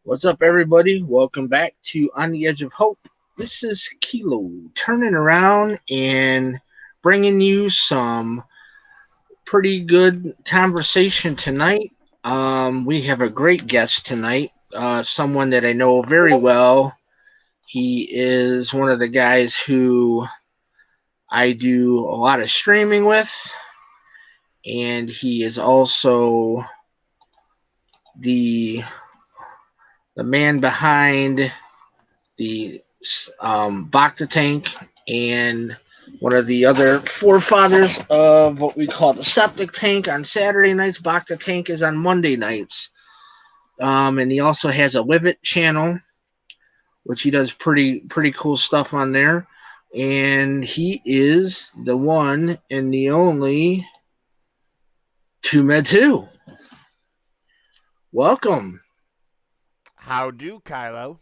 What's up, everybody? Welcome back to On the Edge of Hope. This is Kilo turning around and bringing you some pretty good conversation tonight. We have a great guest tonight, someone that I know very well. He is one of the guys who I do a lot of streaming with, and he is also the the man behind the Bacta tank and one of the other forefathers of what we call the septic tank on Saturday nights. Bacta tank is on Monday nights. And he also has a Livet channel, which he does pretty cool stuff on there. And he is the one and the only TooMedToo. Welcome. How do, Kylo?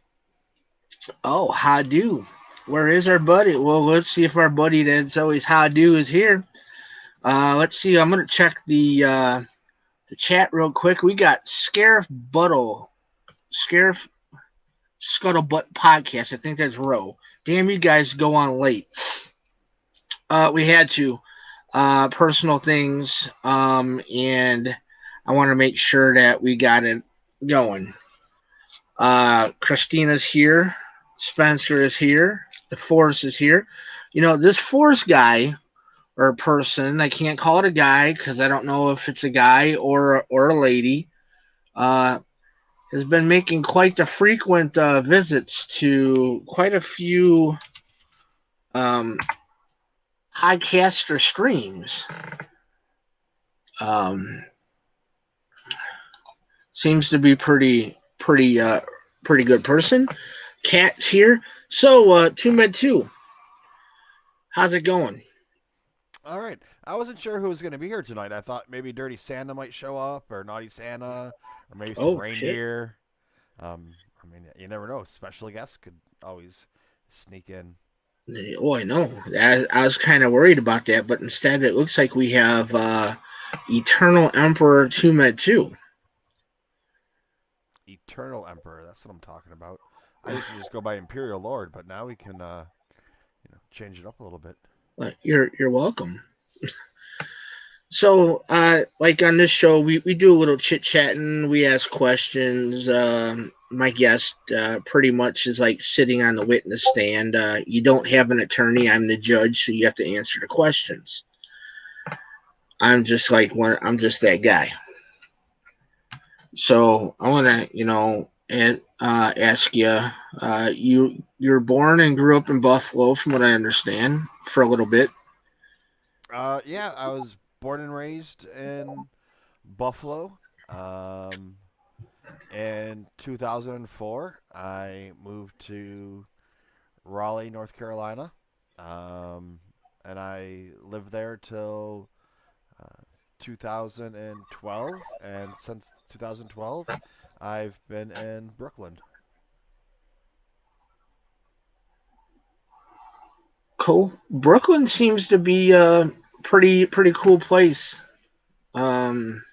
Oh, how do? Where is our buddy? Well, let's see if our buddy that's always how do is here. Let's see. I'm gonna check the chat real quick. We got Scarif Scuttlebutt podcast. I think that's Roe. Damn, you guys go on late. We had to personal things, and I want to make sure that we got it going. Christina's here. Spencer is here. The Force is here. You know, this Force guy or a person. I can't call it a guy because I don't know if it's a guy or a lady. Uh, has been making quite the frequent visits to quite a few um, podcaster streams. Um, Seems to be pretty good person. Cat's here. So two med two. How's it going? All right. I wasn't sure who was going to be here tonight. I thought maybe Dirty Santa might show up, or Naughty Santa, or maybe some Oh shit. reindeer. I mean, you never know. Special guests could always sneak in. Oh, I know. I was kind of worried about that, but instead it looks like we have Eternal Emperor 2 Med 2. Eternal Emperor. That's what I'm talking about. I used to just go by Imperial Lord, but now we can, change it up a little bit. You're welcome. So, like on this show, we do a little chit chatting. We ask questions. My guest pretty much is like sitting on the witness stand. You don't have an attorney. I'm the judge, so you have to answer the questions. I'm just like one. I'm just that guy. So I want to, ask you. You're born and grew up in Buffalo, from what I understand, for a little bit. Yeah, I was born and raised in Buffalo. Um, in 2004, I moved to Raleigh, North Carolina, um, and I lived there till 2012. And since 2012, I've been in Brooklyn. Cool. Brooklyn seems to be a pretty cool place. Um,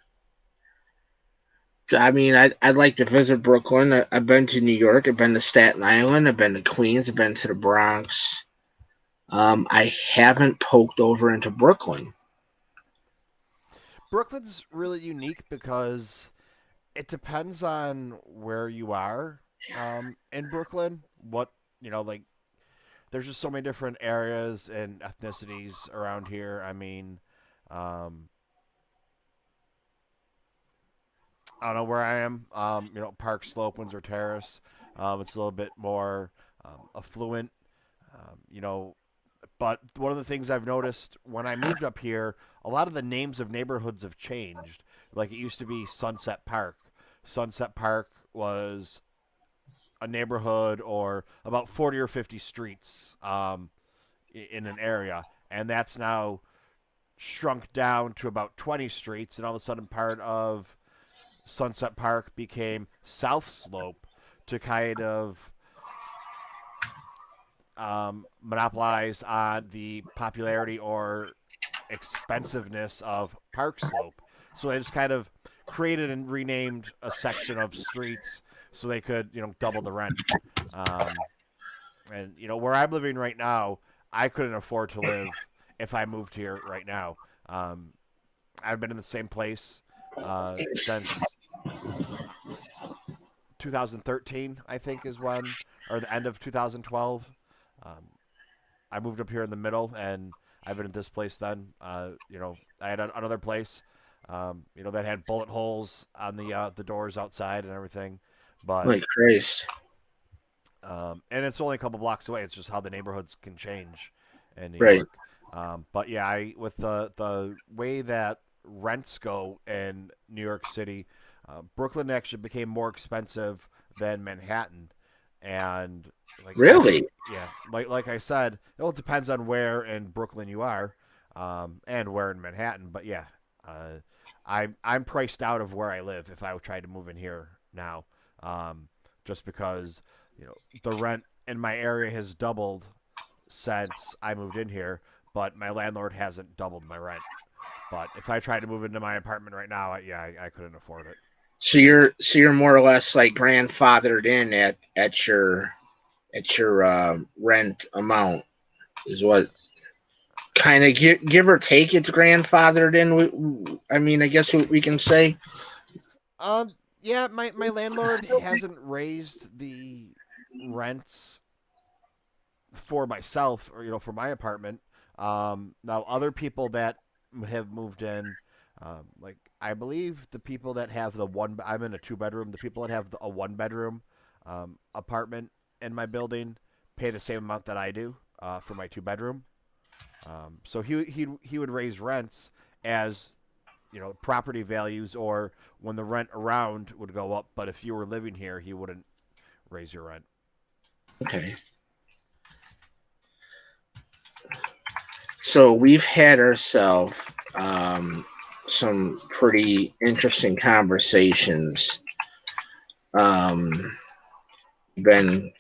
I mean, I'd like to visit Brooklyn. I've been to New York. I've been to Staten Island. I've been to Queens. I've been to the Bronx. I haven't poked over into Brooklyn. Brooklyn's really unique because it depends on where you are in Brooklyn. Like there's just so many different areas and ethnicities around here. I mean, um, I don't know where I am. Park Slope, Windsor Terrace. It's a little bit more affluent. You know, but one of the things I've noticed when I moved up here, a lot of the names of neighborhoods have changed. Like it used to be Sunset Park. Sunset Park was a neighborhood or about 40 or 50 streets in an area, and that's now shrunk down to about 20 streets, and all of a sudden part of Sunset Park became South Slope to kind of monopolize on the popularity or expensiveness of Park Slope. So they just kind of created and renamed a section of streets so they could double the rent. Um, and where I'm living right now, I couldn't afford to live if I moved here right now. Um, I've been in the same place since 2013, I think, is when, or the end of 2012. Um, I moved up here in the middle, and I've been at this place then. I had another place, that had bullet holes on the doors outside and everything, but Like Christ. and it's only a couple blocks away. It's just how the neighborhoods can change in New Right. York. But yeah, with the way that rents go in New York City, Brooklyn actually became more expensive than Manhattan, and Really? yeah, like I said, it depends on where in Brooklyn you are, and where in Manhattan. But yeah, uh, I'm priced out of where I live if I tried to move in here now, just because the rent in my area has doubled since I moved in here, but my landlord hasn't doubled my rent. But if I tried to move into my apartment right now, I couldn't afford it. So you're more or less like grandfathered in at your rent amount is what kind of give or take it's grandfathered in. I mean, I guess what we can say. Yeah, my landlord hasn't raised the rents for myself or for my apartment. Now other people that have moved in, like I believe the people that have the one, I'm in a 2 bedroom. The people that have a 1 bedroom apartment in my building pay the same amount that I do for my 2 bedroom. So he would raise rents as property values or when the rent around would go up. But if you were living here, he wouldn't raise your rent. Okay. So we've had ourselves some pretty interesting conversations. Um, been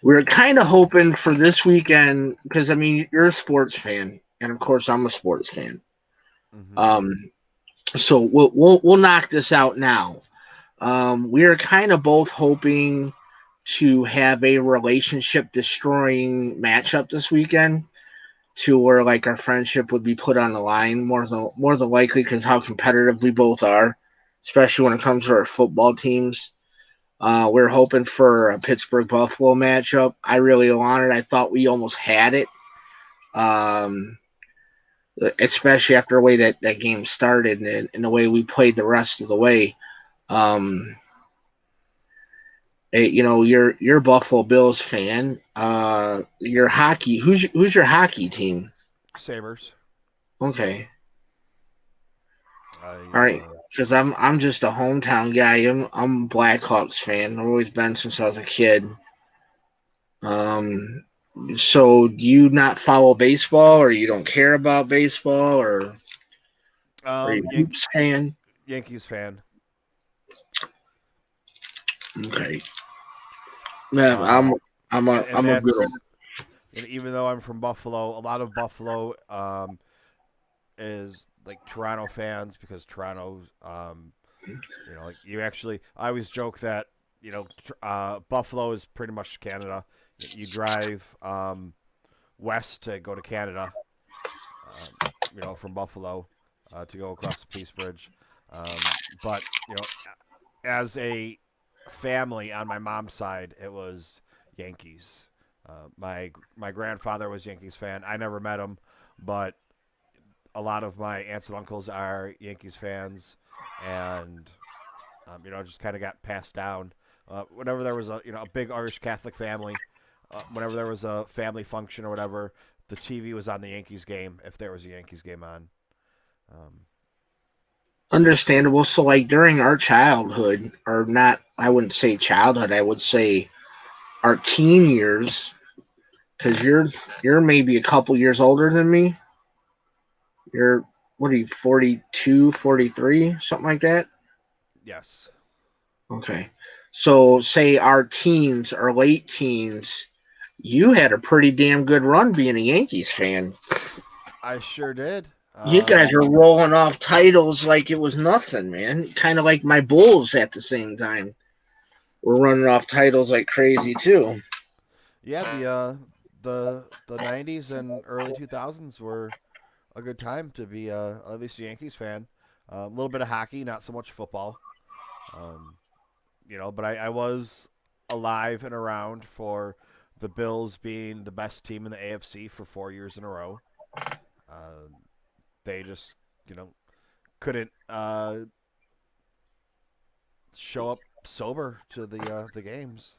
we're kind of hoping for this weekend because I mean you're a sports fan, and of course I'm a sports fan. Mm-hmm. Um, so we'll knock this out now. We are kind of both hoping to have a relationship destroying matchup this weekend to where like our friendship would be put on the line more than likely because how competitive we both are, especially when it comes to our football teams. We're hoping for a Pittsburgh Buffalo matchup. I really wanted. I thought we almost had it, um, especially after the way that game started and the way we played the rest of the way. Um, you're a Buffalo Bills fan. Your hockey. Who's your hockey team? Sabers. Okay, I all right. Because I'm just a hometown guy. I'm a Blackhawks fan. I've always been since I was a kid. Um, so do you not follow baseball, or you don't care about baseball, or are you a Yan- Hoops fan? Yankees fan. Okay. Yeah, I'm Um, I'm a and I'm a good. that's even though I'm from Buffalo, a lot of Buffalo is like Toronto fans because Toronto, like you actually, I always joke that Buffalo is pretty much Canada. You drive west to go to Canada, um, from Buffalo to go across the Peace Bridge. But as a family on my mom's side, it was Yankees. My grandfather was Yankees fan. I never met him, but a lot of my aunts and uncles are Yankees fans, and just kind of got passed down. Whenever there was a big Irish Catholic family, whenever there was a family function or whatever, the TV was on the Yankees game if there was a Yankees game on. Um, Understandable. So like during our childhood, or not, I wouldn't say childhood. I would say our teen years, because you're maybe a couple years older than me. You're what are you 42, 43, something like that? yes, Okay. So say our teens or late teens, you had a pretty damn good run being a Yankees fan. I sure did. You guys were rolling off titles like it was nothing, man. Kind of like my Bulls at the same time. we're running off titles like crazy too. Yeah, the '90s and early 2000s were a good time to be at least a Yankees fan. A little bit of hockey, not so much football. Um, but I was alive and around for the Bills being the best team in the AFC for 4 years in a row. Uh, they just, you know, couldn't show up sober to the games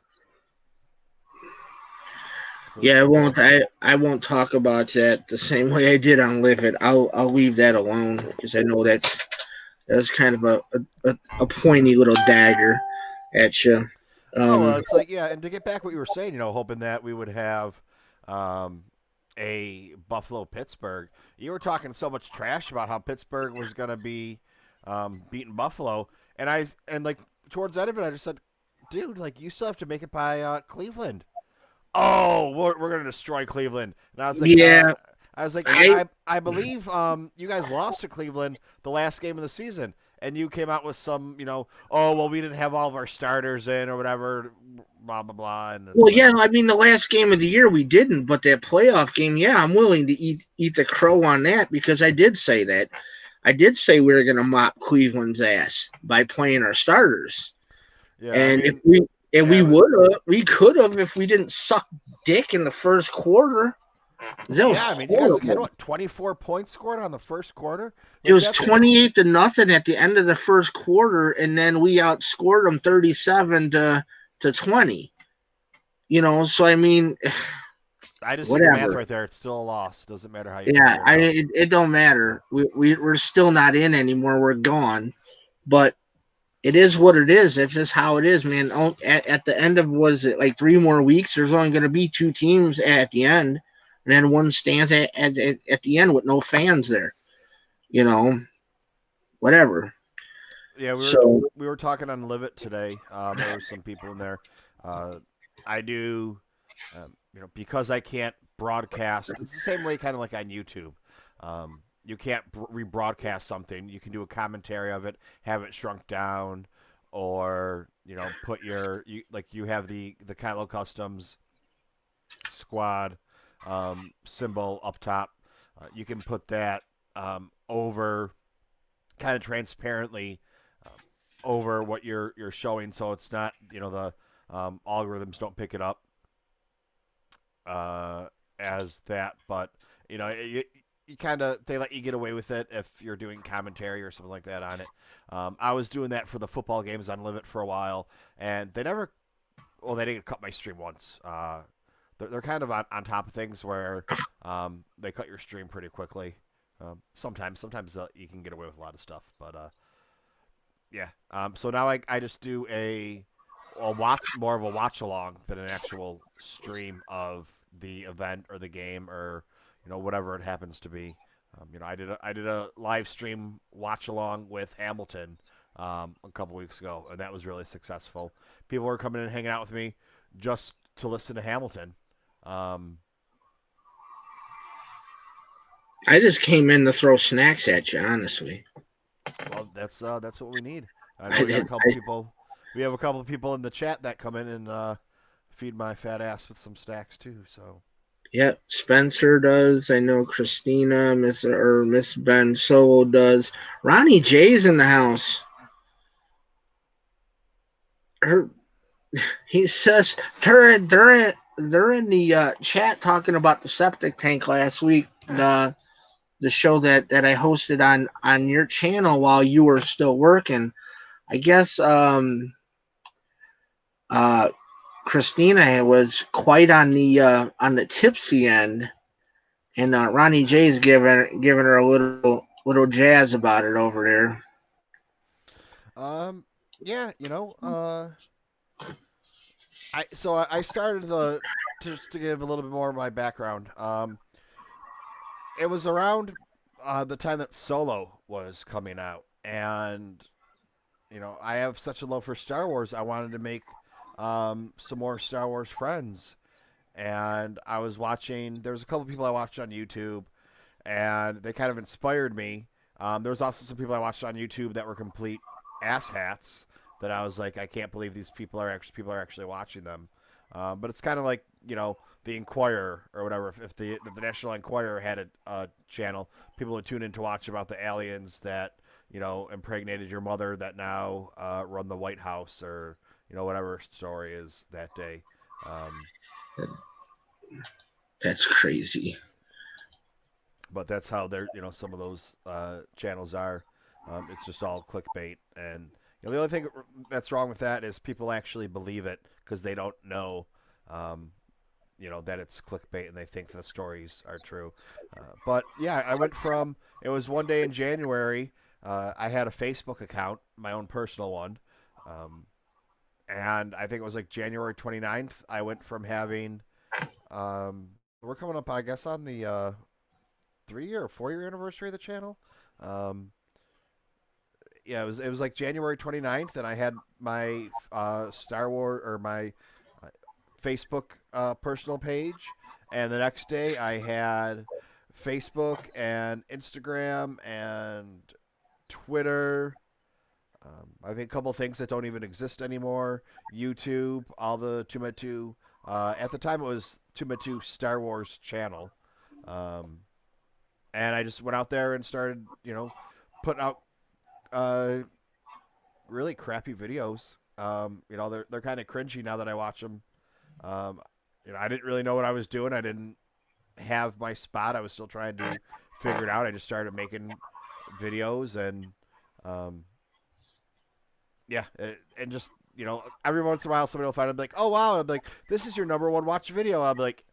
for the Yeah, Super Bowl. I won't talk about that the same way I did on Live It. I'll leave that alone because I know that's kind of a pointy little dagger at you. Oh, well, Um, it's like, yeah, and to get back what you were saying, hoping that we would have um, a Buffalo Pittsburgh. You were talking so much trash about how Pittsburgh was going to be beating Buffalo, and like towards the end of it, I just said, dude, like you still have to make it by Cleveland. Oh, we're going to destroy Cleveland. And yeah, I was like, I I believe you guys lost to Cleveland the last game of the season, and you came out with some, oh well, we didn't have all of our starters in or whatever, blah blah blah, and it's well, like, yeah, I mean the last game of the year we didn't, but that playoff game, yeah, I'm willing to eat the crow on that because I did say that. I did say we were going to mop Cleveland's ass by playing our starters. yeah, I And mean, we yeah, would have we could have if we didn't suck dick in the first quarter. That was yeah, I mean, you guys had horrible. what 24 points scored on the first quarter, It like was that's 28-0 at the end of the first quarter, and then we outscored them 37 to 20. So I mean, I just did the math whatever. right there. It's still a loss. Doesn't matter how you Yeah, figure it out. it don't matter. We're still not in anymore. We're gone. But it is what it is. That's just how it is, man. At the end of was it like 3 more weeks? There's only going to be two teams at the end, and then one stands at the end with no fans there. You know, whatever. Yeah, So we were talking on Live It today. There were some people in there. Uh, I do, because I can't broadcast. It's the same way, kind of like on YouTube. You can't rebroadcast something. You can do a commentary of it, have it shrunk down, or put like you have the Kylo Customs squad symbol up top. You can put that over kind of transparently um, over what you're showing, so it's not the algorithms don't pick it up uh, as that, but you kind of they let you get away with it if you're doing commentary or something like that on it. I was doing that for the football games on Live It for a while, and they didn't cut my stream once. They're kind of on top of things where they cut your stream pretty quickly. Sometimes you can get away with a lot of stuff, but yeah. So now I just do a watch more of a watch along than an actual stream of the event or the game or whatever it happens to be. I did a live stream watch along with Hamilton a couple weeks ago, and that was really successful. People were coming in and hanging out with me just to listen to Hamilton. Um, I just came in to throw snacks at you, honestly. well, that's what we need. I know I, we got a couple I, people. We have a couple of people in the chat that come in and feed my fat ass with some snacks too. So yeah, Spencer does. I know Christina, Miss Ben Solo does. Ronnie J's in the house. Her He says they're in the chat talking about the septic tank last week. The show that I hosted on your channel while you were still working. I guess uh, Christina was quite on the tipsy end, and Ronnie J's giving her a little jazz about it over there. yeah, I started the just to give a little bit more of my background. It was around the time that Solo was coming out, and I have such a love for Star Wars. I wanted to make some more Star Wars friends, and I was watching. There was a couple people I watched on YouTube, and they kind of inspired me. There was also some people I watched on YouTube that were complete asshats. that I was like, I can't believe these people are actually watching them. But it's kind of like the Inquirer or whatever. If the National Enquirer had a channel, people would tune in to watch about the aliens that impregnated your mother that now run the White House or whatever story is that day. Um, That's crazy. but that's how they're some of those channels are. It's just all clickbait, and the only thing that's wrong with that is people actually believe it because they don't know. Um, that it's clickbait and they think the stories are true. But yeah, I went from it was one day in January. I had a Facebook account, my own personal one, um, and I think it was like January 29th. I went from having we're coming up, I guess, on the 3 year or 4 year anniversary of the channel. Um, yeah, it was like January 29th, and I had my Star Wars or my uh, Facebook personal page, and the next day I had Facebook and Instagram and Twitter. I think a couple things that don't even exist anymore. YouTube, all the TooMedToo. At the time, it was TooMedToo Star Wars channel, um, and I just went out there and started, putting out uh, really crappy videos. They're kind of cringy now that I watch them. Um, I didn't really know what I was doing. I didn't have my spot. I was still trying to figure it out. I just started making videos and um, yeah, and just every once in a while somebody will find it, like, oh wow, and I'm like, this is your number one watch video. I'm like,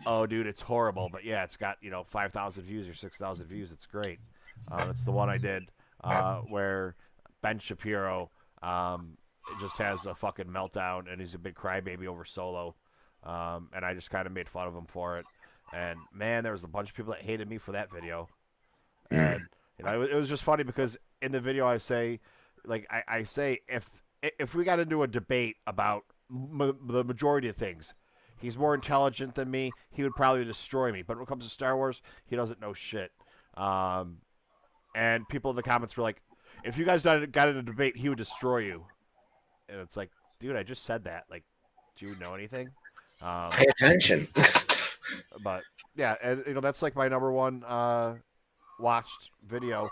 oh dude, it's horrible, but yeah, it's got 5,000 views or 6,000 views. It's great. It's the one I did where Ben Shapiro just has a fucking meltdown and he's a big crybaby over Solo, and I just kind of made fun of him for it. And man, there was a bunch of people that hated me for that video. Mm. And it was just funny because in the video I say, like I say, if we got into a debate about the majority of things, he's more intelligent than me. He would probably destroy me. But when it comes to Star Wars, he doesn't know shit. Um, and people in the comments were like, if you guys got in a debate, he would destroy you. And it's like, dude, I just said that. Like, do you know anything? Um, Pay attention. but yeah, and that's like my number one watched video.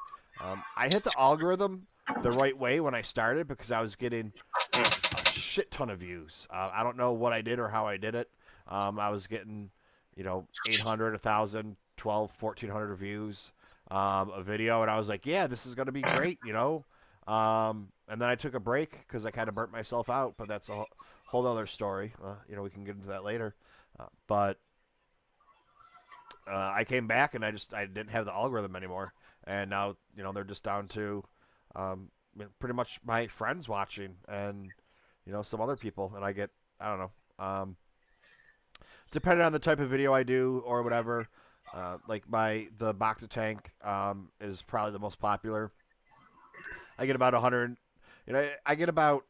I hit the algorithm the right way when I started because I was getting a shit ton of views. I don't know what I did or how I did it. I was getting, 800, 1,000, 12, 1,400 views a video, and I was like, yeah, this is going to be great. And then I took a break because I kind of burnt myself out, but that's a whole other story. We can get into that later. But I came back and I didn't have the algorithm anymore, and now they're just down to pretty much my friends watching and some other people, and I don't know, depending on the type of video I do or whatever. Like the Bacta tank is probably the most popular. I get about 100. I get about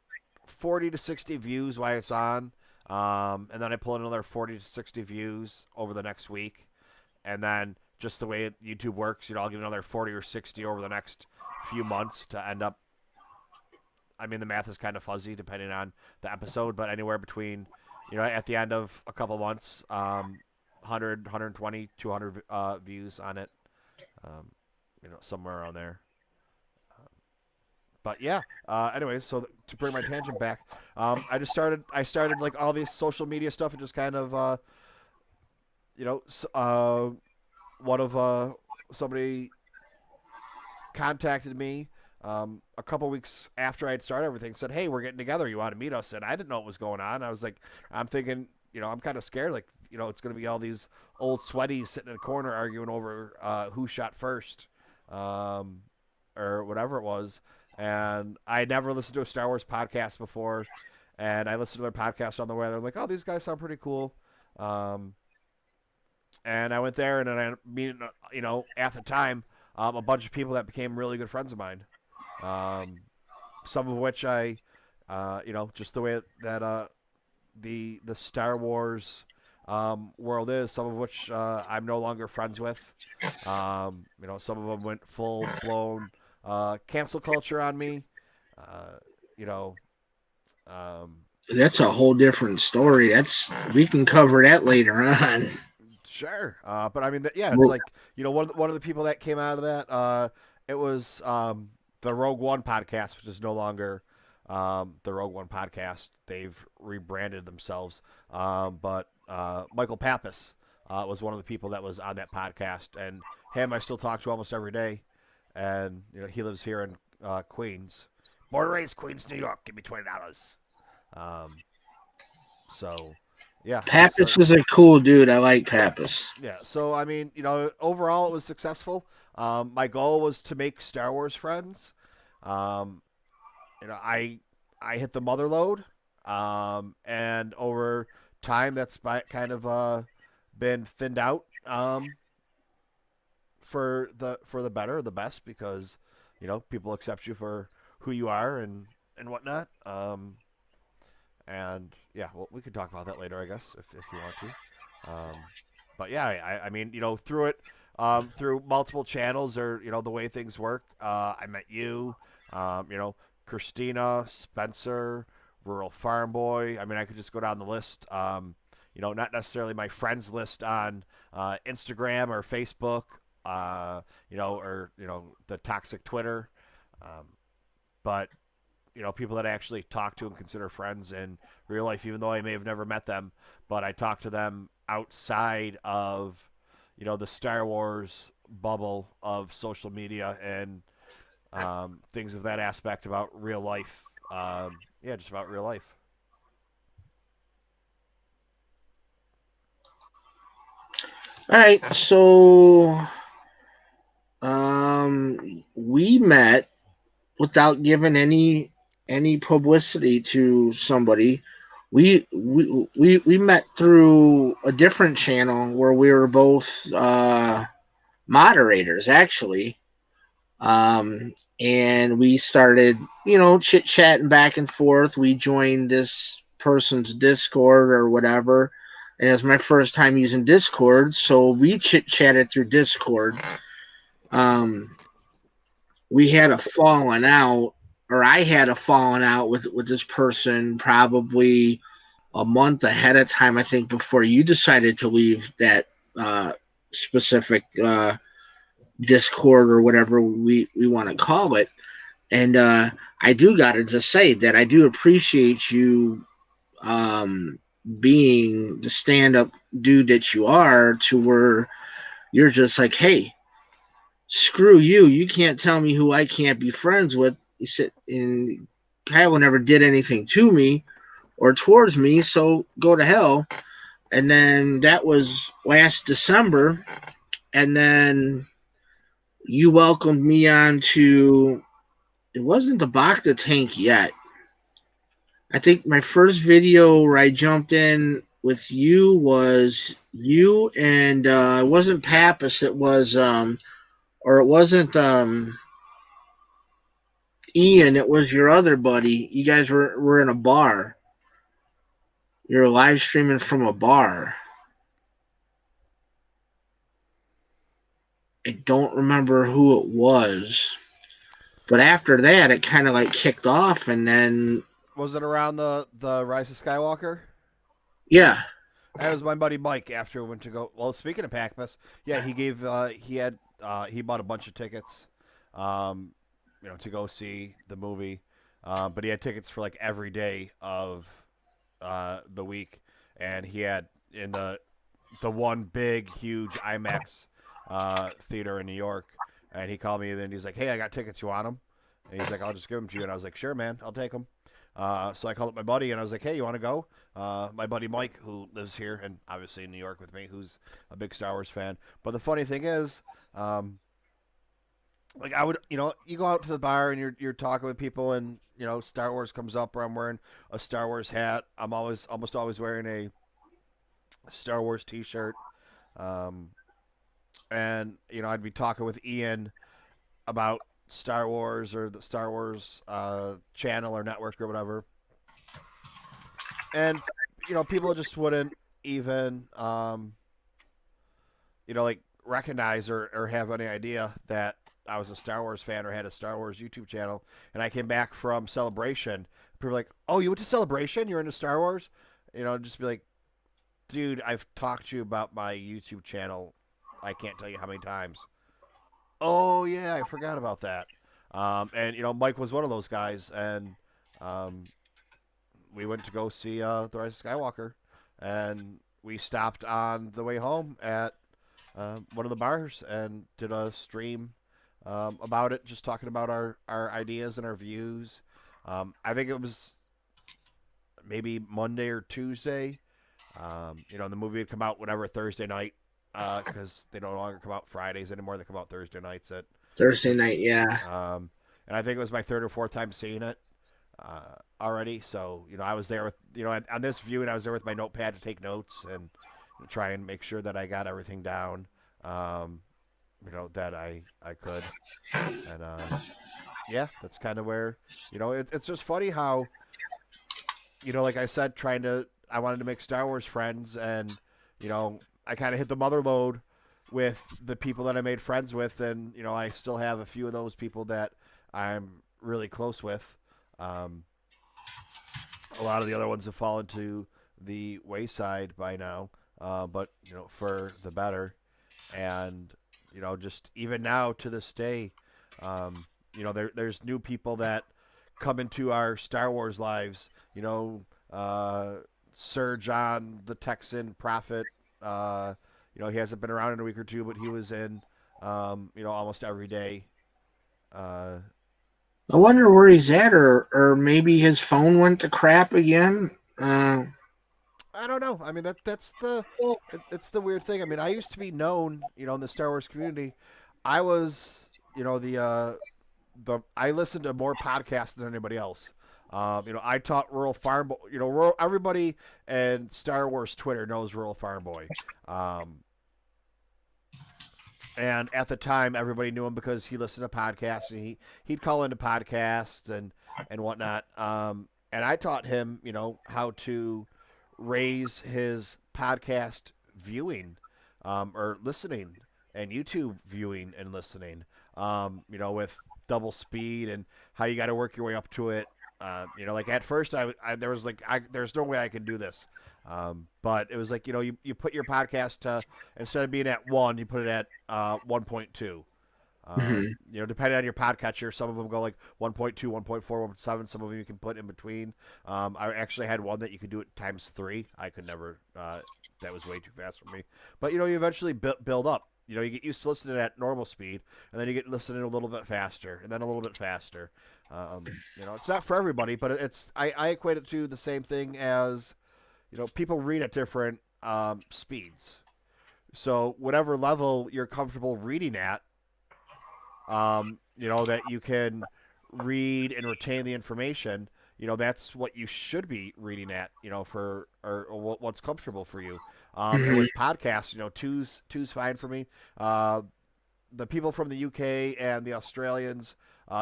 40 to 60 views while it's on, and then I pull in another 40 to 60 views over the next week, and then just the way YouTube works, I'll get another 40 or 60 over the next few months to end up. I mean, the math is kind of fuzzy depending on the episode, but anywhere between, at the end of a couple months, 100, 120, 200 views on it, um, somewhere around there. But yeah, anyways, so to bring my tangent back, I started like all these social media stuff and just kind of, you know, one of somebody contacted me a couple weeks after I'd started everything, said, "Hey, we're getting together. You want to meet us?" And I didn't know what was going on. I was like, I'm thinking, I'm kind of scared. Like, it's going to be all these old sweaties sitting in a corner arguing over who shot first, um, or whatever it was. And I never listened to a Star Wars podcast before, and I listened to their podcast on the way. I'm like, oh, these guys sound pretty cool. Um, and I went there, and then I meet, at the time, a bunch of people that became really good friends of mine. Um, some of which just the way that the Star Wars world is. Some of which I'm no longer friends with. Some of them went full blown cancel culture on me. you know, um, That's a whole different story. We can cover that later on. sure. But I mean, yeah, it's like one of the people that came out of that. It was the Rogue One podcast, which is no longer the Rogue One podcast. They've rebranded themselves. But Michael Pappas was one of the people that was on that podcast, and him I still talk to almost every day. And he lives here in Queens, born and raised Queens, New York. Give me $20. Um, so yeah, so Pappas is a cool dude. I like Pappas. yeah, so I mean, overall it was successful. My goal was to make Star Wars friends. Um, I hit the mother load, and over time that's kind of been thinned out for the better, the best, because people accept you for who you are and whatnot. And yeah, well, we could talk about that later, I guess, if you want to. But yeah, I mean, through it, through multiple channels or the way things work, I met you, Christina, Spencer, Rural Farm Boy. I mean, I could just go down the list. Not necessarily my friends list on Instagram or Facebook, or the toxic Twitter, um, but people that I actually talk to and consider friends in real life, even though I may have never met them, but I talk to them outside of, the Star Wars bubble of social media and things of that aspect about real life. Yeah, just about real life. All right, so we met without giving any publicity to somebody. We met through a different channel where we were both moderators, actually. And we started, chit chatting back and forth. We joined this person's Discord or whatever. And it was my first time using Discord, so we chit chatted through Discord. Um, we had a falling out, or I had a falling out with this person probably a month ahead of time, I think, before you decided to leave that specific Discord or whatever we want to call it. And I do got to just say that I do appreciate you um, being the stand up dude that you are, to where you're just like, hey, screw you. You can't tell me who I can't be friends with. He said, and Kyle never did anything to me or towards me, so go to hell. And then that was last December. And then you welcomed me on to, it wasn't the Bacta tank yet. I think my first video where I jumped in with you was you, and it wasn't Pappas, it was or it wasn't Ian, it was your other buddy. You guys were in a bar. You were live streaming from a bar. I don't remember who it was. But after that it kind of like kicked off, and then Was it around the Rise of Skywalker? yeah. That was my buddy Mike after we went to go. Well, speaking of Packmas, yeah, he bought a bunch of tickets, um, to go see the movie, but he had tickets for like every day of the week, and he had in the one big huge IMAX theater in New York, and he called me and then he's like, "Hey, I got tickets. You want them?" And he's like, "I'll just give them to you." And I was like, "Sure, man, I'll take them." So I called up my buddy and I was like, "Hey, you want to go?" My buddy Mike, who lives here and obviously in New York with me, who's a big Star Wars fan. But the funny thing is, like I would, you go out to the bar and you're talking with people, and Star Wars comes up, or I'm wearing a Star Wars hat. I'm almost always wearing a Star Wars T-shirt, um, and I'd be talking with Ian about Star Wars or the Star Wars channel or network or whatever, and people just wouldn't even like recognize or have any idea that I was a Star Wars fan or had a Star Wars YouTube channel, and I came back from Celebration, people were like, "Oh, you went to Celebration? You're into Star Wars?" Just be like, "Dude, I've talked to you about my YouTube channel. I can't tell you how many times." Oh yeah, I forgot about that. And Mike was one of those guys, and um, we went to go see the Rise of Skywalker, and we stopped on the way home at one of the bars and did a stream about it, just talking about our ideas and our views. I think it was maybe Monday or Tuesday. The movie would come out whatever Thursday night because they no longer come out Fridays anymore. They come out Thursday nights at Thursday night, 6. yeah. And I think it was my third or fourth time seeing it already. So, I was there with, on this viewing, I was there with my notepad to take notes and try and make sure that I got everything down, that I could. And, yeah, that's kind of where, it's just funny how, like I said, I wanted to make Star Wars friends, and I kind of hit the mother load with the people that I made friends with, and I still have a few of those people that I'm really close with. Um, a lot of the other ones have fallen to the wayside by now, but for the better. And just even now to this day, there's new people that come into our Star Wars lives. Sir John the Texan Prophet. He hasn't been around in a week or two, but he was in almost every day. Uh, I wonder where he's at, or maybe his phone went to crap again. I don't know. I mean, it's the weird thing. I mean, I used to be known, in the Star Wars community. I was, the I listened to more podcasts than anybody else. I taught Rural Farm Boy. Everybody and Star Wars Twitter knows Rural Farm Boy. Um, and at the time, everybody knew him because he listened to podcasts, and he'd call into podcasts and whatnot. And I taught him, how to raise his podcast viewing, or listening, and YouTube viewing and listening. With double speed and how you got to work your way up to it. Like at first, there was like there's no way I can do this. But it was like you put your podcast to, instead of being at 1, you put it at 1.2. Mhm. Depending on your podcatcher, some of them go like 1.2, 1.4, 1.7. Some of them you can put in between. I actually had one that you could do it times 3. I could never. That was way too fast for me. But you eventually build up. You get used to listening at normal speed, and then you get listening a little bit faster, and then a little bit faster. It's not for everybody, but I equate it to the same thing as people read at different speeds. So whatever level you're comfortable reading at, that you can read and retain the information, that's what you should be reading at, or what's comfortable for you. And Mhm. with podcasts, two's fine for me. The people from the UK and the Australians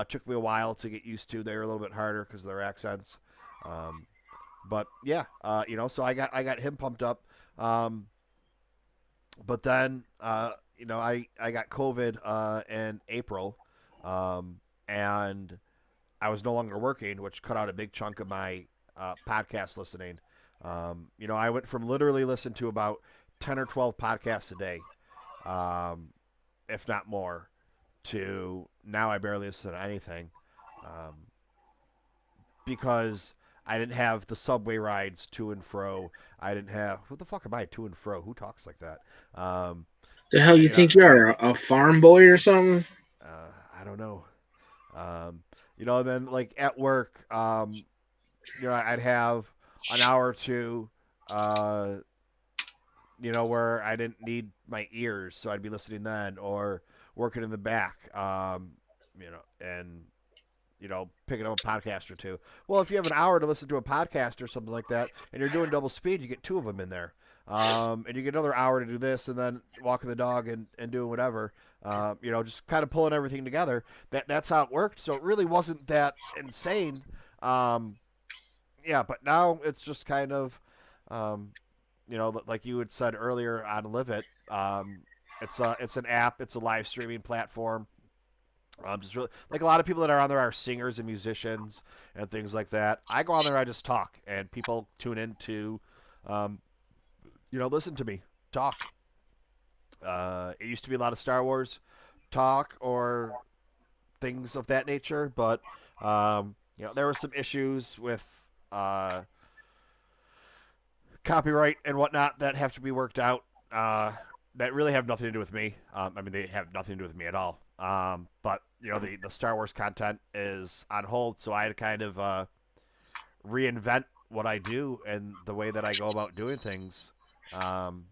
took me a while to get used to. They were a little bit harder because of their accents. Um, but yeah, so I got him pumped up. Um, but then I got COVID in April, and I was no longer working, which cut out a big chunk of my podcast listening. I went from literally listening to about 10 or 12 podcasts a day, um, if not more, to now I barely listen to anything, um, because I didn't have the subway rides to and fro. I didn't have, who the fuck am I, to and fro? Who talks like that? Um, The hell you you know, think you are, a farm boy or something? I don't know. Then like at work, I'd have an hour or two, uh, where I didn't need my ears, so I'd be listening then, or working in the back, and picking up a podcast or two. Well, if you have an hour to listen to a podcast or something like that, and you're doing double speed, you get 2 of them in there. And you get another hour to do this, and then walking the dog and doing whatever. Just kind of pulling everything together. That's how it worked. So it really wasn't that insane. Um, yeah, but now it's just kind of, um, like you had said earlier on Live It. It's an app. It's a live streaming platform. Just really like a lot of people that are on there are singers and musicians and things like that. I go on there, I just talk, and people tune in to, um, listen to me talk. It used to be a lot of Star Wars talk or things of that nature, but there were some issues with uh, copyright and whatnot that have to be worked out. That really have nothing to do with me. I mean, they have nothing to do with me at all. But the Star Wars content is on hold, so I had to kind of reinvent what I do and the way that I go about doing things. Um,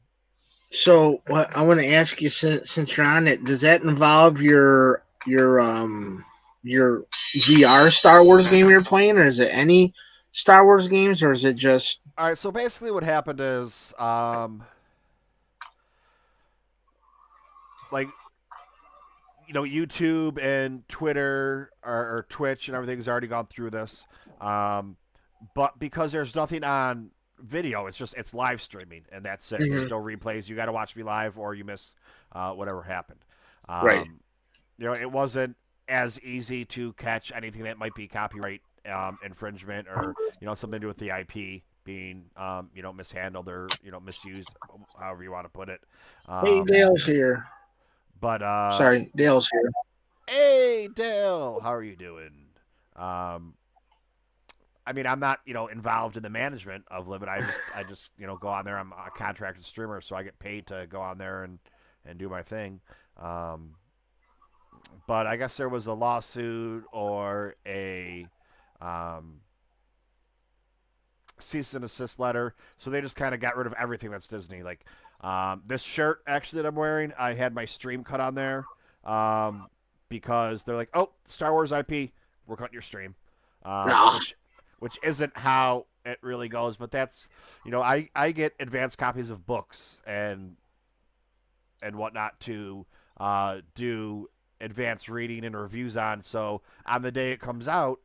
So, what I want to ask you, since you're on it, does that involve your VR Star Wars game you're playing, or is it any Star Wars games, or is it just all right, so basically, what happened is, like YouTube and Twitter or Twitch and everything's already gone through this. Um, but because there's nothing on video, it's live streaming and that's it. Mhm. There's no replays. You got to watch me live or you miss whatever happened. Right? Um, it wasn't as easy to catch anything that might be copyright infringement or something to do with the IP being mishandled or misused, however you want to put it. Hey, Um, Dale's here. but Sorry, Dale's here. Hey, Dale, how are you doing? Um, I mean, I'm not, involved in the management of Limit. I just, go on there. I'm a contracted streamer, so I get paid to go on there and do my thing. Um, but I guess there was a lawsuit or a um, cease and desist letter, so they just kind of got rid of everything that's Disney. Like this shirt, actually, that I'm wearing, I had my stream cut on there um, because they're like, "Oh, Star Wars IP, we're cutting your stream," um, Ah, which which isn't how it really goes. But that's I get advanced copies of books and whatnot to do advanced reading and reviews on. So on the day it comes out,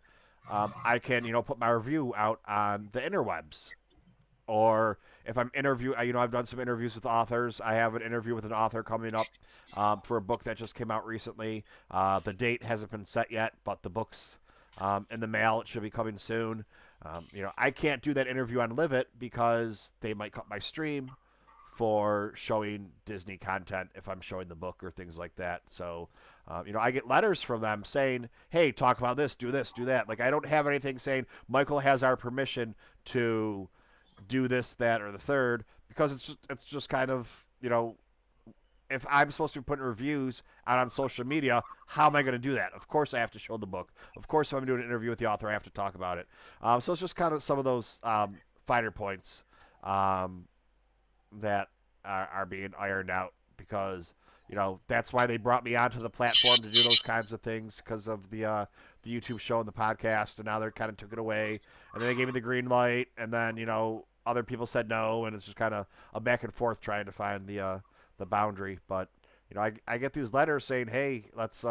I can put my review out on the interwebs. Or if I'm I've done some interviews with authors. I have an interview with an author coming up for a book that just came out recently. The date hasn't been set yet, but the book's in the mail. It should be coming soon. I can't do that interview on Live It because they might cut my stream for showing Disney content if I'm showing the book or things like that. So, I get letters from them saying, "Hey, talk about this, do that." Like I don't have anything saying Michael has our permission to do this, that, or the third because it's just kind of if I'm supposed to be putting reviews out on social media, how am I going to do that? Of course, I have to show the book. Of course, if I'm doing an interview with the author, I have to talk about it. So it's just kind of some of those finer points um, that are being ironed out because that's why they brought me onto the platform to do those kinds of things because of the YouTube show and the podcast, and now they kind of took it away, and then they gave me the green light, and then other people said no, and it's just kind of a back and forth trying to find the boundary. But I get these letters saying, hey, let's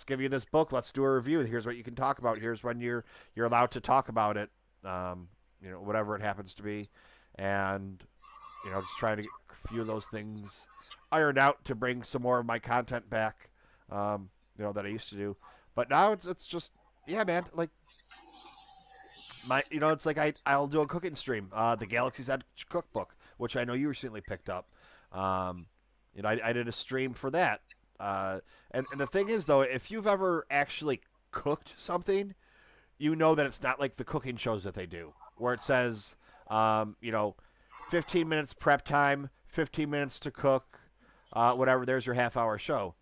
give you this book, let's do a review. Here's what you can talk about. Here's when you're allowed to talk about it. Whatever it happens to be, and just trying to get a few of those things ironed out to bring some more of my content back, that I used to do. But now it's just yeah, man. Like it's like I'll do a cooking stream, the Galaxy's Edge cookbook, which I know you recently picked up. Um, I did a stream for that. And the thing is though, if you've ever actually cooked something, you know that it's not like the cooking shows that they do, where it says, um, you know, 15 minutes prep time, 15 minutes to cook, whatever. There's your half-hour show.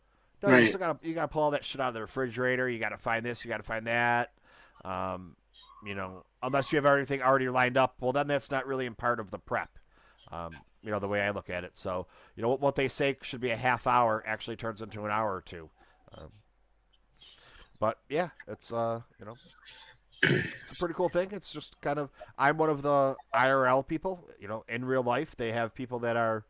No, right. you gotta pull all that shit out of the refrigerator. You gotta find this, you gotta find that. Um, unless you have everything already lined up, well, then that's not really a part of the prep. The way I look at it. So, what they say should be a half hour actually turns into an hour or two. Um, but yeah, it's a pretty cool thing. It's just kind of I'm one of the IRL people. In real life, they have people that are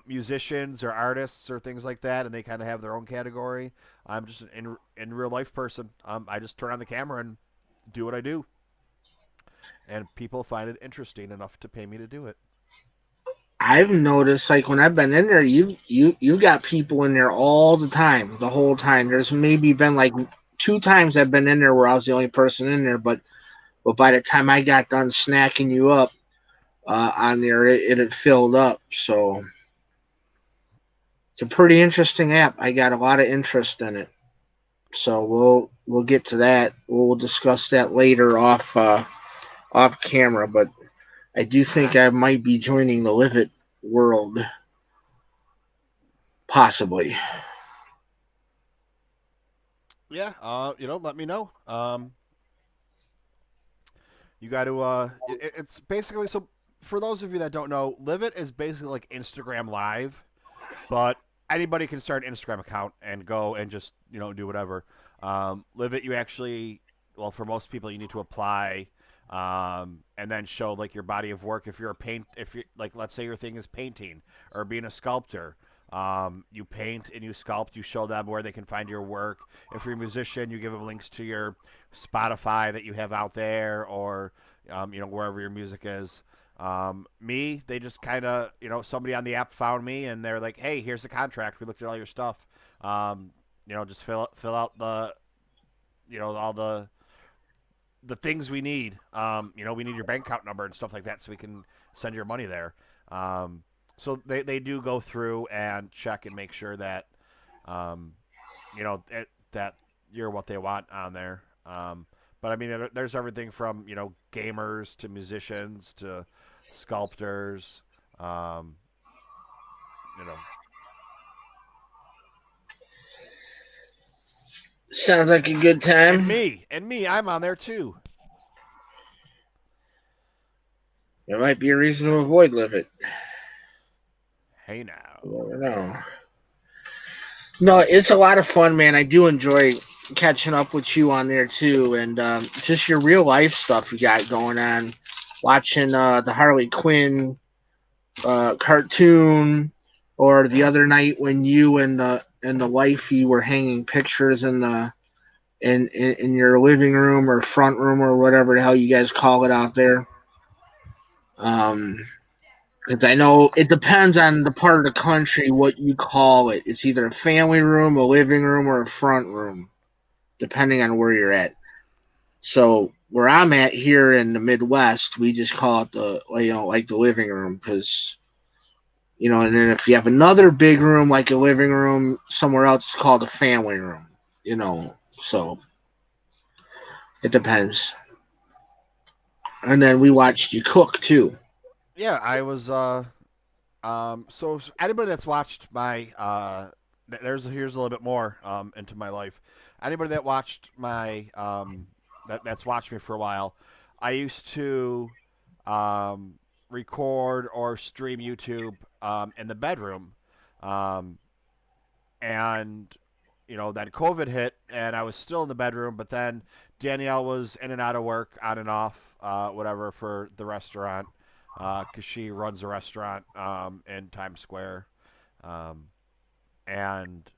musicians or artists or things like that, and they kind of have their own category. I'm just an in real life person. I just turn on the camera and do what I do, and people find it interesting enough to pay me to do it. I've noticed like when I've been in there, you got people in there all the time, the whole time. There's maybe been like two times I've been in there where I was the only person in there, but by the time I got done snacking you up on there, it had filled up. So it's a pretty interesting app. I got a lot of interest in it. So we'll get to that. We'll discuss that later off camera. But I do think I might be joining the Live It world, possibly. Yeah, let me know. You got to. It's basically so. For those of you that don't know, Live It is basically like Instagram Live, but anybody can start an Instagram account and go and just do whatever. Live It, you actually, well, for most people, you need to apply, and then show like your body of work. If you're like, let's say your thing is painting or being a sculptor. You paint and you sculpt. You show them where they can find your work. If you're a musician, you give them links to your Spotify that you have out there, or wherever your music is. Me, they just kind of, somebody on the app found me and they're like, hey, here's the contract. We looked at all your stuff. Just fill out all the things we need. We need your bank account number and stuff like that so we can send your money there. So they do go through and check and make sure that, um, that you're what they want on there. But I mean, there's everything from gamers to musicians to sculptors. Um, you know, Sounds like a good time. and me, I'm on there too. There might be a reason to avoid Live It. Hey You now. never know. No, it's a lot of fun, man. I do enjoy catching up with you on there too, and just your real life stuff you got going on. Watching the Harley Quinn cartoon, or the other night when you and the wifey were hanging pictures in your living room or front room or whatever the hell you guys call it out there. Um, because I know it depends on the part of the country what you call it. It's either a family room, a living room, or a front room, depending on where you're at. So where I'm at here in the Midwest, we just call it like the living room because and then if you have another big room like a living room somewhere else, it's called a family room. So it depends. And then we watched you cook too. Yeah, I was. So anybody that's watched my here's a little bit more into my life. Anybody that watched my that's watched me for a while, I used to um, record or stream YouTube in the bedroom, um, and then COVID hit and I was still in the bedroom, but then Danielle was in and out of work, on and off, whatever for the restaurant, because she runs a restaurant in Times Square, um, and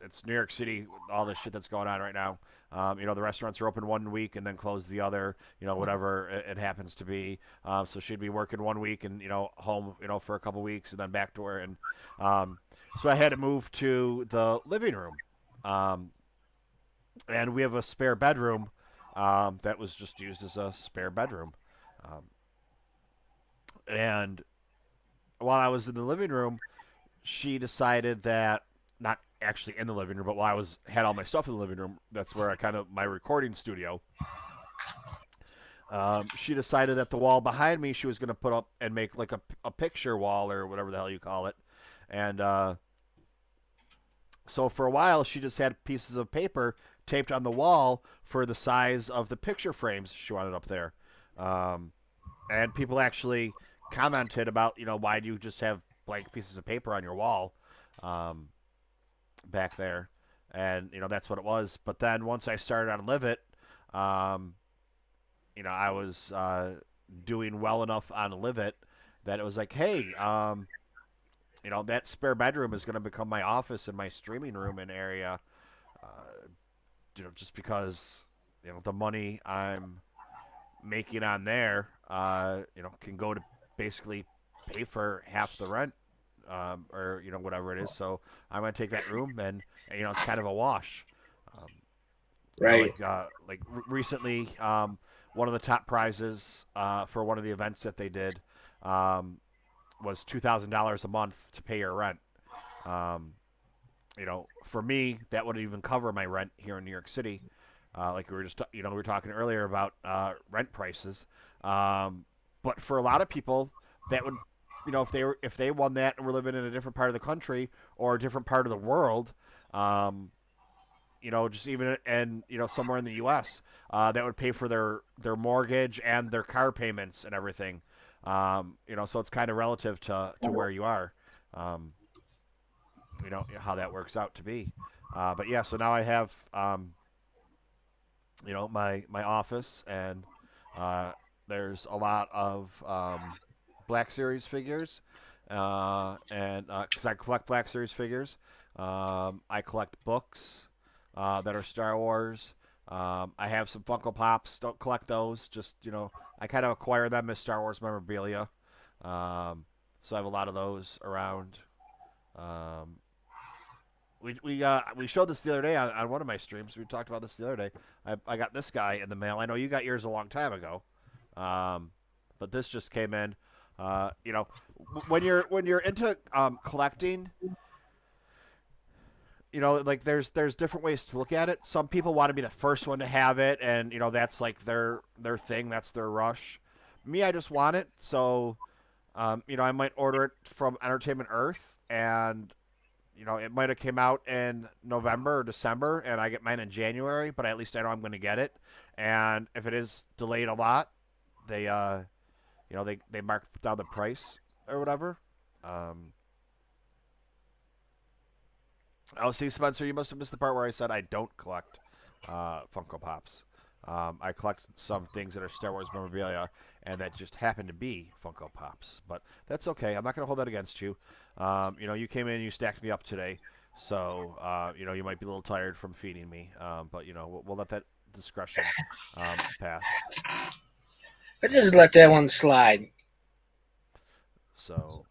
it's New York City with all this shit that's going on right now. The restaurants are open one week and then close the other. Whatever it happens to be. So she'd be working one week and home for a couple weeks and then back to her. And um, so I had to move to the living room, um, and we have a spare bedroom that was just used as a spare bedroom. Um, and while I was in the living room, she decided that, not actually in the living room, but while I was had all my stuff in the living room, that's where I kind of my recording studio. She decided that the wall behind me she was going to put up and make like a picture wall or whatever the hell you call it, and so for a while she just had pieces of paper taped on the wall for the size of the picture frames she wanted up there, um, and people actually commented about why do you just have blank pieces of paper on your wall, um, back there, and that's what it was. But then once I started on Live It, um, I was doing well enough on Live It that it was like, hey, that spare bedroom is going to become my office and my streaming room and area, uh, just because the money I'm making on there, can go to basically pay for half the rent, or whatever it is. So I'm gonna take that room, and it's kind of a wash. Um, Right. recently, one of the top prizes for one of the events that they did um, was $2,000 a month to pay your rent. Um, for me, that would even cover my rent here in New York City. Like we were just, we were talking earlier about rent prices. Um, but for a lot of people, that would, if they won that and were living in a different part of the country or a different part of the world, um, just even and somewhere in the U.S., that would pay for their mortgage and their car payments and everything. So it's kind of relative to where you are. Um, how that works out to be. But yeah, so now I have my office, and there's a lot of Black Series figures, and because I collect Black Series figures, I collect books that are Star Wars. I have some Funko Pops. Don't collect those. Just I kind of acquire them as Star Wars memorabilia. Um, so I have a lot of those around. Um, we showed this the other day on one of my streams. We talked about this the other day. I got this guy in the mail. I know you got yours a long time ago, um, but this just came in. When you're into collecting, like there's different ways to look at it. Some people want to be the first one to have it, and that's like their thing. That's their rush. Me, I just want it. So, I might order it from Entertainment Earth, and it might have came out in November or December, and I get mine in January. But at least I know I'm going to get it. And if it is delayed a lot, they they mark down the price or whatever. Um, oh, see, Spencer, you must have missed the part where I said I don't collect Funko Pops. I collect some things that are Star Wars memorabilia, and that just happen to be Funko Pops. But that's okay. I'm not going to hold that against you. You came in and you stacked me up today, so you might be a little tired from feeding me. But we'll let that discretion pass. I just let that one slide. So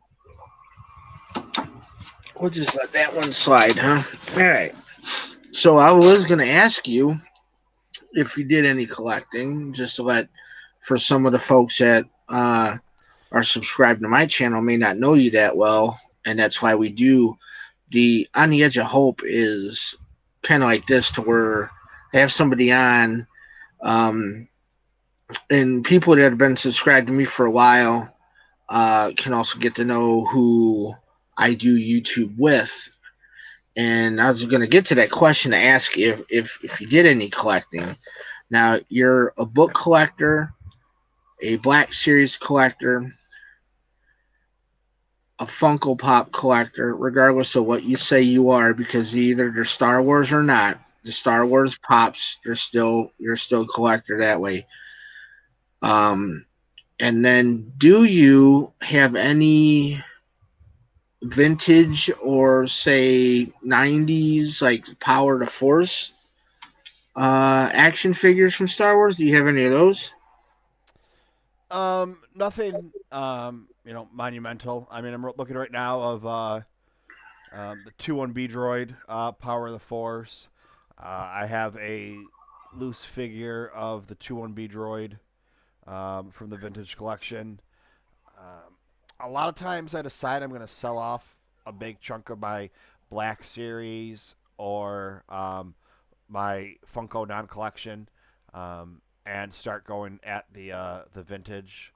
We'll just let that one slide, huh? All right. So I was going to ask you if you did any collecting, just to let for some of the folks that are subscribed to my channel may not know you that well, and that's why we do the On the Edge of Hope is kind of like this, to where I have somebody on, um, and people that have been subscribed to me for a while can also get to know who I do YouTube with. And I was going to get to that question to ask if you did any collecting. Now, you're a book collector, a Black Series collector, a Funko Pop collector, regardless of what you say you are, because either they're Star Wars or not. The Star Wars pops, you're still a collector that way. Um, and then, do you have any vintage or say '90s like Power to Force action figures from Star Wars? Do you have any of those? nothing monumental. I mean, I'm looking right now of the 2-1B droid, Power of the Force. I have a loose figure of the 2-1B droid from the vintage collection. Um, a lot of times I decide I'm going to sell off a big chunk of my Black Series or my Funko non collection, and start going at the vintage.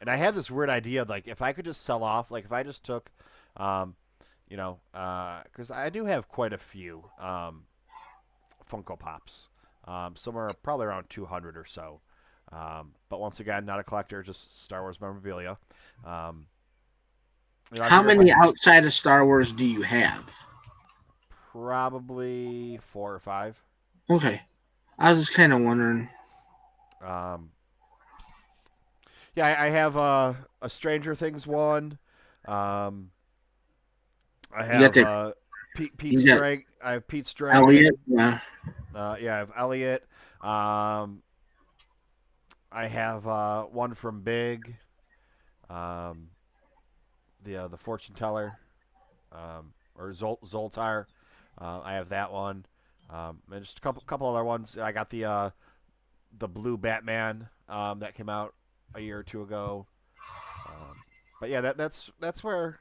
And I have this weird idea, like if I could just sell off, like if I just took um, because I do have quite a few Funko Pops, somewhere probably around 200 or so. But once again, not a collector, just Star Wars memorabilia. Um, I How figure if I many outside of Star Wars do you have? probably 4 or 5. Okay, I was just kind of wondering. Um, yeah, I have a Stranger Things one. Um, I You got have the Pete's you got Dragon. I have Pete's Elliot. Dragon. Yeah. Yeah, I have Elliot. I have one from Big. um, the fortune teller, or Zoltar. I have that one, and just a couple other ones. I got the blue Batman that came out a year or two ago. Um, but yeah, that's where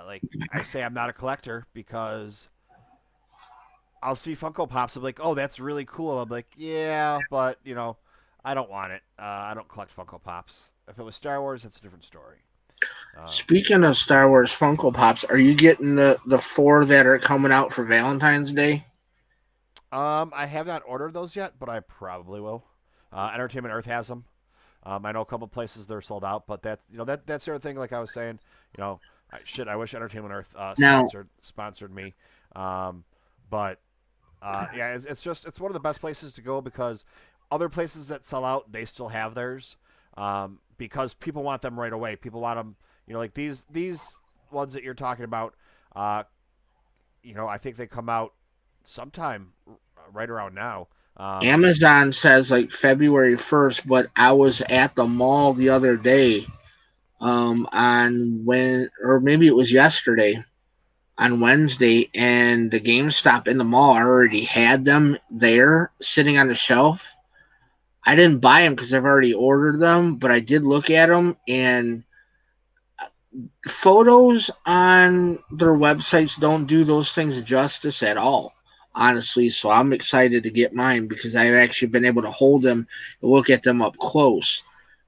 like I say I'm not a collector because I'll see Funko Pops. I'm like, oh, that's really cool. I'm like, yeah, but I don't want it. I don't collect Funko Pops. If it was Star Wars, that's a different story. Um, Speaking of Star Wars Funko Pops, are you getting the four that are coming out for Valentine's Day? I have not ordered those yet, but I probably will. Entertainment Earth has them. I know a couple places they're sold out, but that's the other thing. Like I was saying, I wish Entertainment Earth Now, sponsored me. Um, but yeah, it's one of the best places to go because other places that sell out, they still have theirs because people want them right away. People want them, like these ones that you're talking about. Uh, I think they come out sometime right around now. Um, Amazon says like February 1st, but I was at the mall the other day on when, or maybe it was yesterday, on Wednesday, and the GameStop in the mall already had them there sitting on the shelf. I didn't buy them because I've already ordered them, but I did look at them, and photos on their websites don't do those things justice at all, honestly. So I'm excited to get mine because I've actually been able to hold them and look at them up close.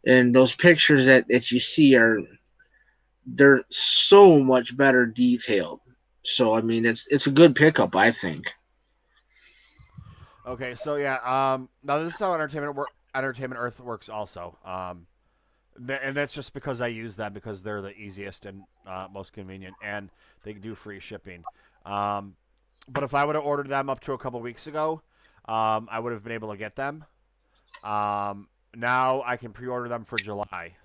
And those pictures that you see they're so much better detailed. So I mean it's a good pickup, I think. okay, so yeah, now this is how Entertainment Earth works also. And that's just because I use them because they're the easiest and most convenient, and they do free shipping. Um, but if I would have ordered them up to a couple weeks ago, I would have been able to get them. Now I can pre-order them for July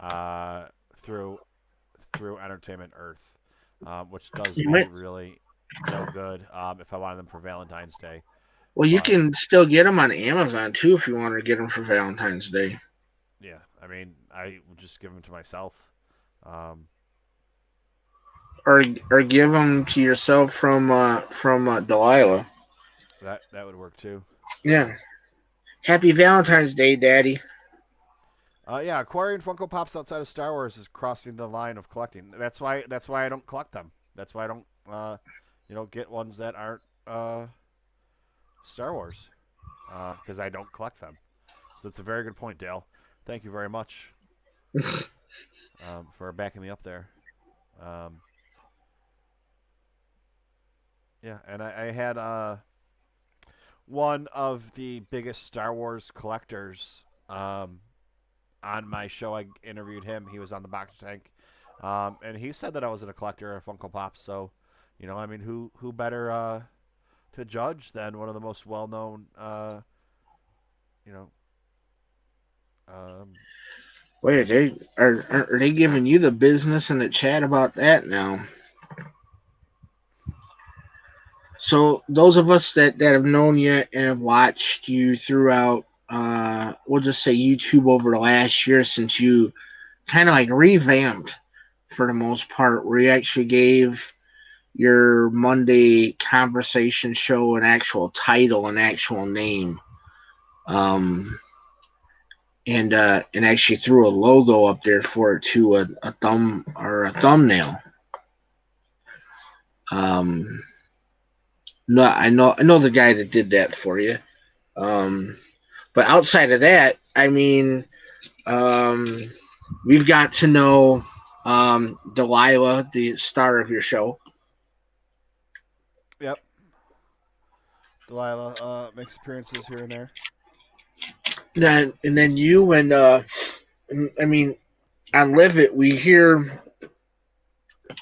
uh, through Entertainment Earth, which does You me might really no good if I wanted them for Valentine's Day. Well, you But can still get them on Amazon too if you want to get them for Valentine's Day, yeah, I mean, I would just give them to myself. Um, or give them to yourself from Delilah. that would work too. Yeah. Happy Valentine's Day, Daddy. Yeah, acquiring Funko Pops outside of Star Wars is crossing the line of collecting. That's why I don't collect them. That's why I don't get ones that aren't Star Wars because I don't collect them. So that's a very good point, Dale. Thank you very much for backing me up there. Um, yeah, and I had one of the biggest Star Wars collectors on my show. I interviewed him. He was on the Box Tank, and he said that I wasn't a collector of Funko Pops. So, I mean, who better to judge than one of the most well known, you know, um, Wait, they are they giving you the business in the chat about that now? So those of us that have known you and have watched you throughout, we'll just say YouTube over the last year since you kind of like revamped for the most part, where you actually gave your Monday conversation show an actual title, an actual name, um, and actually threw a logo up there for it to a thumb or a thumbnail. Um, no, I know the guy that did that for you. Um, but outside of that, I mean, um, we've got to know Delilah, the star of your show. yep, Delilah makes appearances here and there. And then you and I mean, on Live It, we hear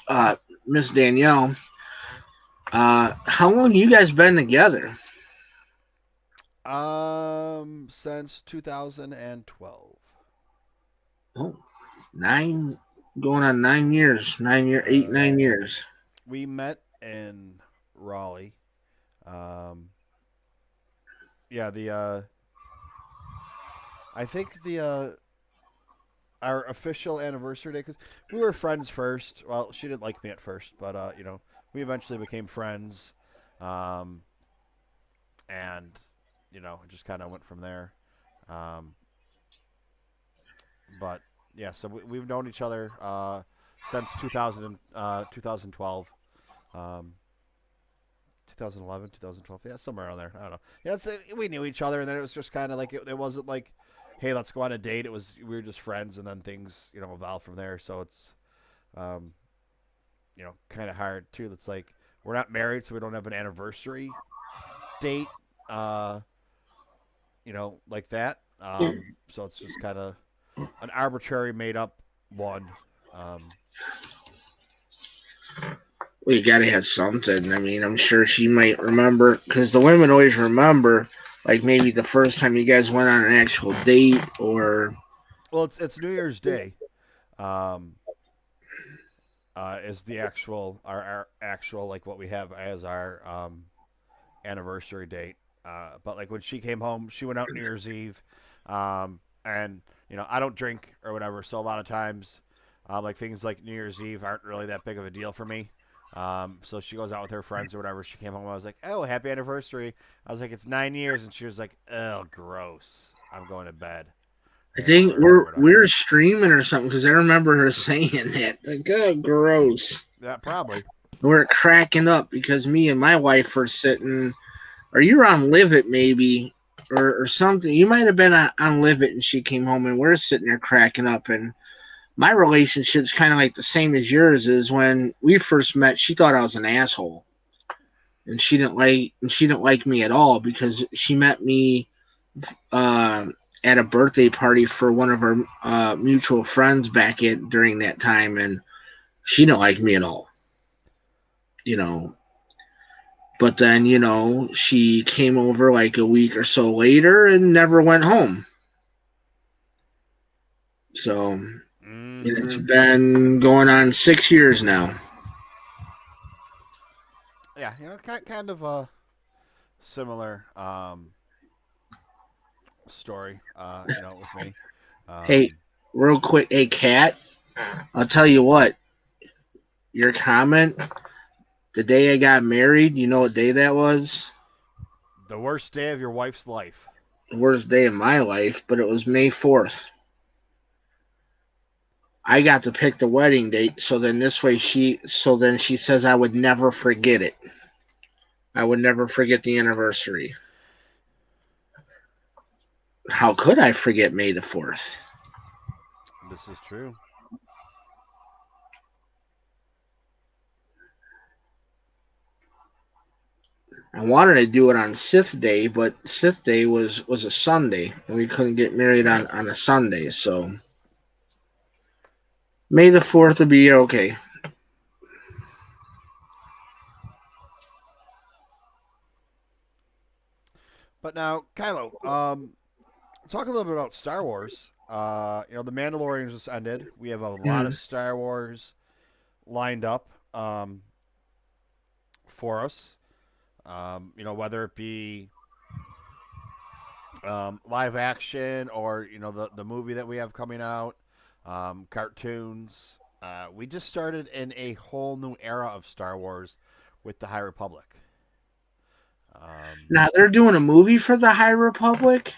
uh, Miss Danielle. How long you guys been together? Since 2012. Oh, nine, going on 9 years. 9 year, eight, Uh, 9 years. we met in Raleigh. Um, yeah, the I think the our official anniversary day, because we were friends first. Well, she didn't like me at first, but we eventually became friends, um, and it just kind of went from there. Um, but yeah, so we've known each other since 2012. Um, 2011, 2012, yeah, somewhere around there. I don't know. Yeah, we knew each other, and then it was just kind of like it wasn't like, hey, let's go on a date. It was we were just friends, and then things evolved from there. So it's um, kind of hard too. It's like we're not married, so we don't have an anniversary date, uh, like that. So it's just kind of an arbitrary, made up one. Um, Well, you gotta have something. I mean, I'm sure she might remember because the women always remember, like maybe the first time you guys went on an actual date, or well, it's New Year's Day. Um, is the actual our actual like what we have as our anniversary date. But like when she came home, she went out New Year's Eve, and I don't drink or whatever, so a lot of times, like things like New Year's Eve aren't really that big of a deal for me. So she goes out with her friends or whatever. She came home. I was like, "Oh, happy anniversary!" I was like, "It's 9 years," and she was like, "Oh, gross. I'm going to bed." I think Or we're whatever. streaming or something because I remember her saying that. Like, oh, gross. Yeah, probably. We're cracking up because me and my wife were sitting, or you were on Live It maybe, or something. You might have been on Live It, and she came home, and we're sitting there cracking up. And my relationship's kind of like the same as yours. Is when we first met, she thought I was an asshole, and she didn't like me at all because she met me uh, at a birthday party for one of our mutual friends back at during that time, and she didn't like me at all. You know, but then she came over like a week or so later and never went home. So it's Mm-hmm. been going on 6 years now. Yeah, kind of a similar story, with me. Hey, Um, real quick, hey Kat, I'll tell you what. Your comment the day I got married, you know what day that was? the worst day of your wife's life. The worst day of my life, but it was May 4th. I got to pick the wedding date, so then this way she says I would never forget it. I would never forget the anniversary. How could I forget May the 4th? This is true. I wanted to do it on Sith Day, but Sith Day was a Sunday, and we couldn't get married on a Sunday, so May the 4th would be okay. But now, Kylo, talk a little bit about Star Wars. The Mandalorian just ended. We have a lot Mm. of Star Wars lined up for us. Whether it be live action or the movie that we have coming out, cartoons. We just started in a whole new era of Star Wars with the High Republic. Um, Now they're doing a movie for the High Republic.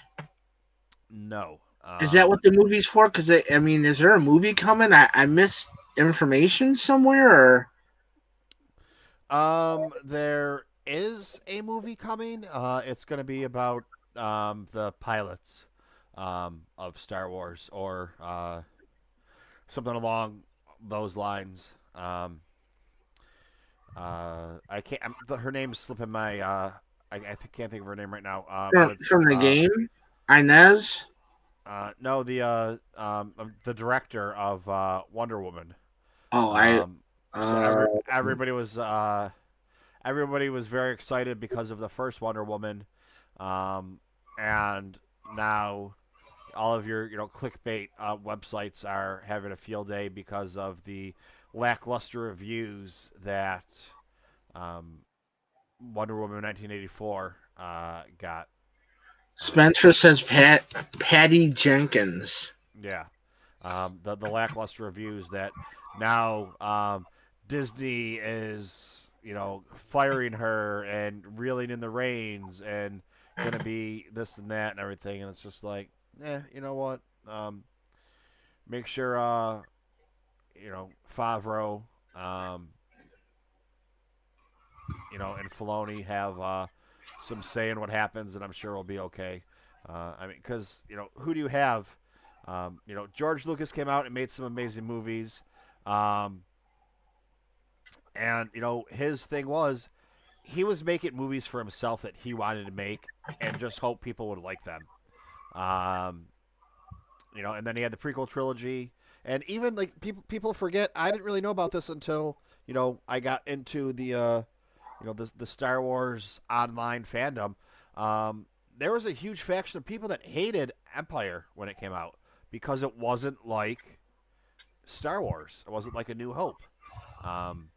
no. Is that what the movie's for? Because I mean, is there a movie coming? I missed information somewhere, or There is a movie coming. It's going to be about the pilots of Star Wars or something along those lines. I can't. Her name's slipping my. Can't think of her name right now. But it's from the game, Inez. no the director of Wonder Woman. Oh, Um, so uh, everybody was very excited because of the first Wonder Woman, um, and now all of your clickbait websites are having a field day because of the lackluster reviews that um, Wonder Woman 1984 got. Spencer says Patty Jenkins. Yeah, the lackluster reviews that now Disney is firing her and reeling in the reins and gonna be this and that and everything, and it's just like, you know what? Make sure Favreau, um, and Filoni have some say in what happens, and I'm sure we'll be okay. I mean, because who do you have? George Lucas came out and made some amazing movies, um, and his thing was he was making movies for himself that he wanted to make, and just hope people would like them. Um, and then he had the prequel trilogy, and even like people forget. I didn't really know about this until I got into the Star Wars online fandom. Um, there was a huge faction of people that hated Empire when it came out because it wasn't like Star Wars. It wasn't like A New Hope. Um,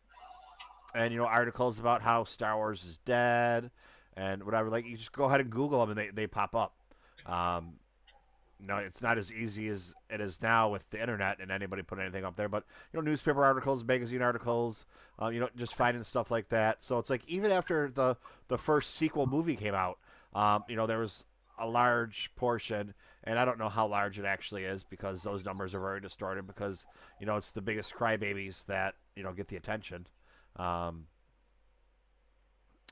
and articles about how Star Wars is dead and whatever. Like you just go ahead and Google them and they pop up. Um, no, it's not as easy as it is now with the internet and anybody put anything up there. But newspaper articles, magazine articles, just finding stuff like that. So it's like even after the first sequel movie came out, there was a large portion, and I don't know how large it actually is because those numbers are very distorted because it's the biggest crybabies that get the attention. Um,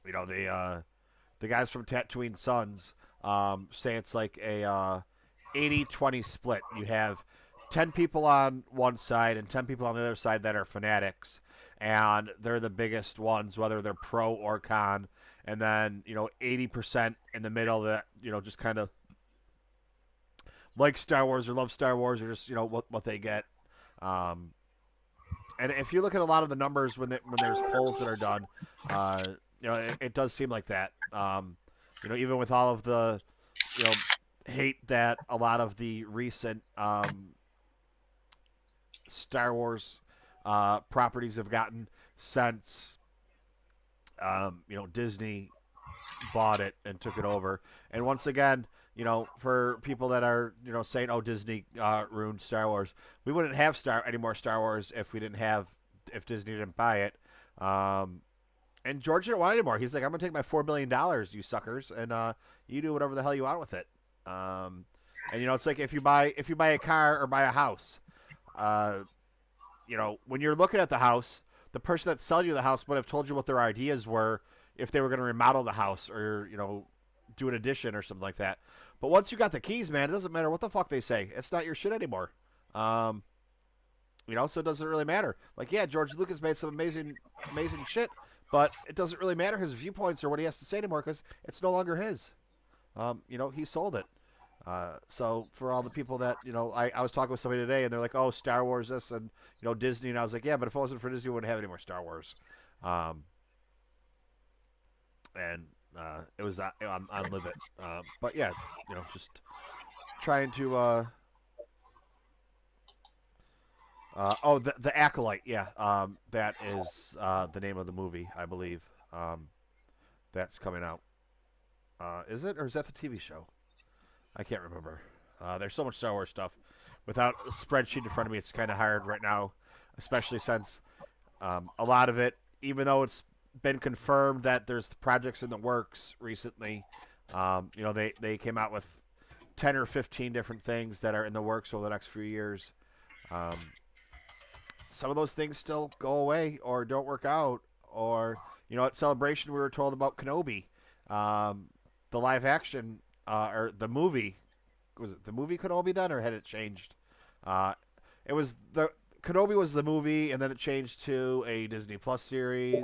the guys from Tatooine Sons say it's like a 80-20 split. You have 10 people on one side and 10 people on the other side that are fanatics, and they're the biggest ones, whether they're pro or con. And then 80% in the middle that just kind of like Star Wars or love Star Wars or just what they get. Um, and if you look at a lot of the numbers when there's polls that are done, uh, it does seem like that. Even with all of the you know hate that a lot of the recent Star Wars properties have gotten since Disney bought it and took it over. And once again, for people that are saying, "Oh, Disney ruined Star Wars," we wouldn't have any more Star Wars if Disney didn't buy it. Um, and George didn't want it anymore. He's like, "I'm gonna take my $4 billion, you suckers, and you do whatever the hell you want with it." Um, and it's like if you buy a car or buy a house, uh, when you're looking at the house, the person that sells you the house would have told you what their ideas were if they were going to remodel the house or do an addition or something like that. But once you got the keys, man, it doesn't matter what the fuck they say. It's not your shit anymore. Um, so it doesn't really matter. Like, yeah, George Lucas made some amazing shit, but it doesn't really matter his viewpoints or what he has to say anymore because it's no longer his. He sold it. So for all the people that I was talking with somebody today, and they're like, "Oh, Star Wars this and Disney," and I was like, "Yeah, but if it wasn't for Disney, we wouldn't have any more Star Wars." Um, and it was on Live It. But yeah, just trying to. The Acolyte. Yeah, that is the name of the movie, I believe. That's coming out. Is it, or is that the TV show? I can't remember. There's so much Star Wars stuff. Without a spreadsheet in front of me, it's kind of hard right now, especially since a lot of it, even though it's been confirmed that there's projects in the works recently, they came out with 10 or 15 different things that are in the works over the next few years. Um, some of those things still go away or don't work out. Or, at Celebration, we were told about Kenobi, um, the live action, or the movie. Was it the movie Kenobi then, or had it changed? Uh, it was the Kenobi was the movie, and then it changed to a Disney Plus series,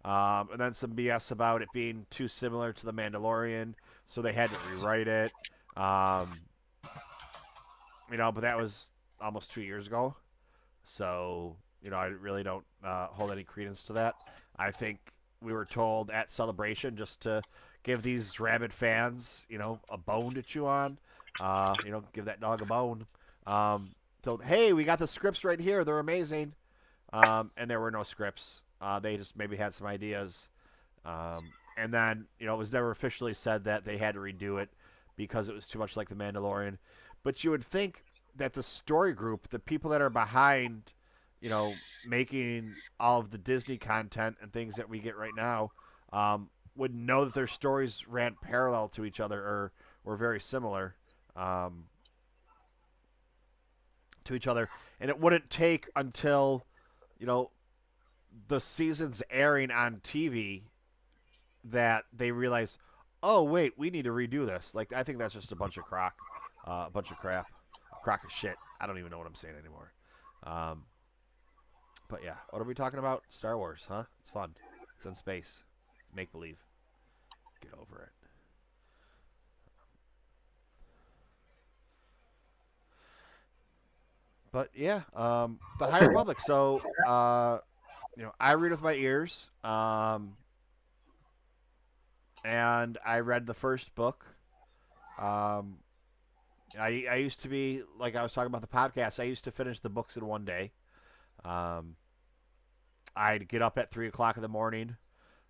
and then some BS about it being too similar to the Mandalorian, so they had to rewrite it. Um, but that was almost 2 years ago, so I really don't hold any credence to that. I think we were told at Celebration just to give these rabid fans, a bone to chew on. Give that dog a bone. So hey, we got the scripts right here. They're amazing. And there were no scripts. They just maybe had some ideas. And then it was never officially said that they had to redo it because it was too much like The Mandalorian. But you would think that the story group, the people that are behind, making all of the Disney content and things that we get right now, would know that their stories ran parallel to each other or were very similar um, to each other, and it wouldn't take until you know the seasons airing on TV that they realize, oh wait, we need to redo this. Like I think that's just a bunch of crap, a crock of shit. I don't even know what I'm saying anymore. Um, but yeah, what are we talking about? Star Wars, huh? It's fun. It's in space. It's make believe. Get over it. But yeah, the High Republic. So I read with my ears, and I read the first book. Um, I used to be like I was talking about the podcast. I used to finish the books in one day. Um, I'd get up at 3 o'clock in the morning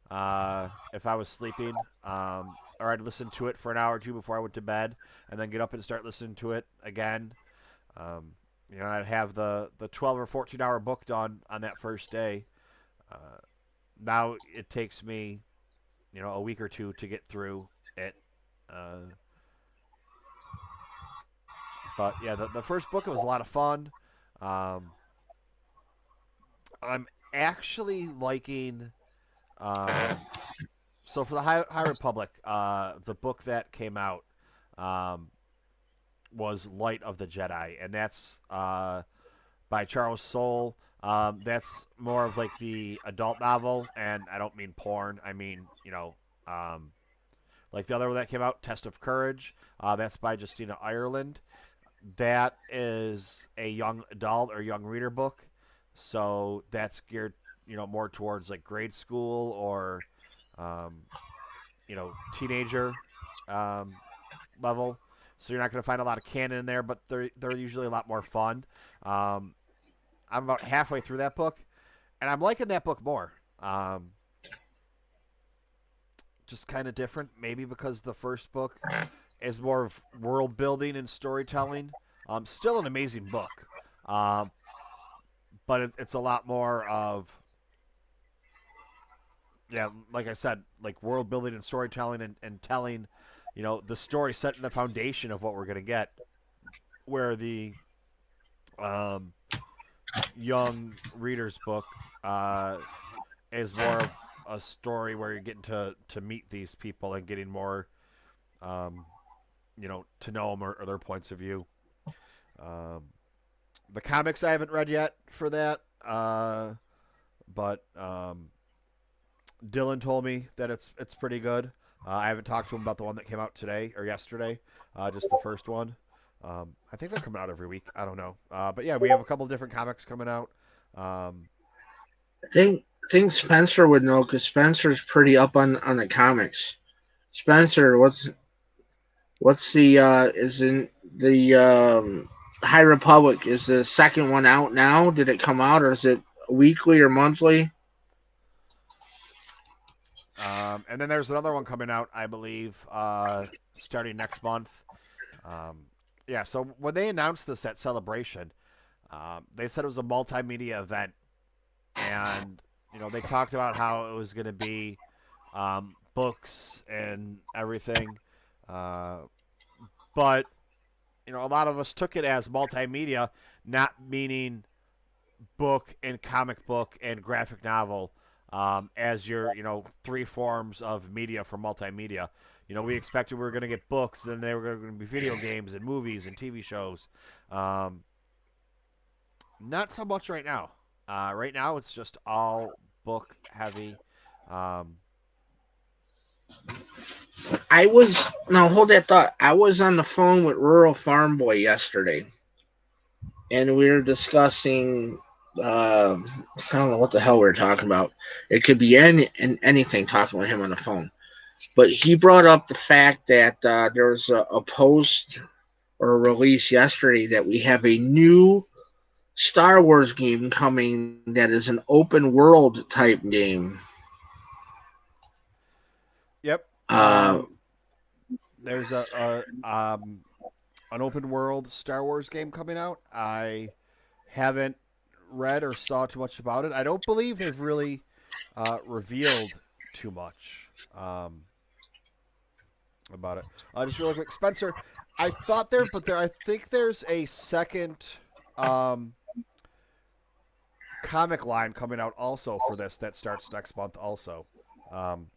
if I was sleeping, or I'd listen to it for an hour or two before I went to bed, and then get up and start listening to it again. Um, I'd have the 12 or 14 hour book done on that first day. Uh, Now it takes me, a week or two to get through it. Uh, but yeah, the first book, it was a lot of fun. Um, I'm actually liking. Um, so for the High Republic, the book that came out um, was Light of the Jedi, and that's by Charles Soule. That's more of like the adult novel, and I don't mean porn. I mean, um, like the other one that came out, Test of Courage. That's by Justina Ireland. That is a young adult or young reader book, so that's geared, more towards like grade school or, um, teenager um, level. So you're not going to find a lot of canon in there, but they're usually a lot more fun. Um, I'm about halfway through that book, and I'm liking that book more. Just kind of different, maybe because the first book is more of world building and storytelling. Still an amazing book, um, but it's a lot more of, yeah, like I said, like world building and storytelling and telling, the story, setting the foundation of what we're gonna get. Where the um, young reader's book is more of a story where you're getting to meet these people and getting more, um, to know them or their points of view. Um, the comics I haven't read yet for that, but Dylan told me that it's pretty good. I haven't talked to him about the one that came out today or yesterday, just the first one. I think they're coming out every week. I don't know, but yeah, we have a couple different comics coming out. Um, I think Spencer would know because Spencer's pretty up on the comics. Spencer, what's the is in the High Republic? Is the second one out now? Did it come out, or is it weekly or monthly? and then there's another one coming out, I believe, starting next month. Um, yeah, so when they announced this at Celebration, they said it was a multimedia event, and they talked about how it was going to be books and everything, uh, but a lot of us took it as multimedia, not meaning book and comic book and graphic novel as your three forms of media for multimedia. We expected we were going to get books, then they were going to be video games and movies and TV shows. Um, Not so much right now. Right now, it's just all book heavy. Um, but I was now hold that thought. I was on the phone with Rural Farm Boy yesterday, and we were discussing. Uh, I don't know what the hell we were talking about. It could be anything. Talking with him on the phone, but he brought up the fact that there was a post or a release yesterday that we have a new Star Wars game coming that is an open world type game. yep. Uh, there's an open world Star Wars game coming out. I haven't read or saw too much about it. I don't believe they've really revealed too much about it. Just really quick, Spencer. I thought there, but there. I think there's a second um, comic line coming out also for this that starts next month. Also, um,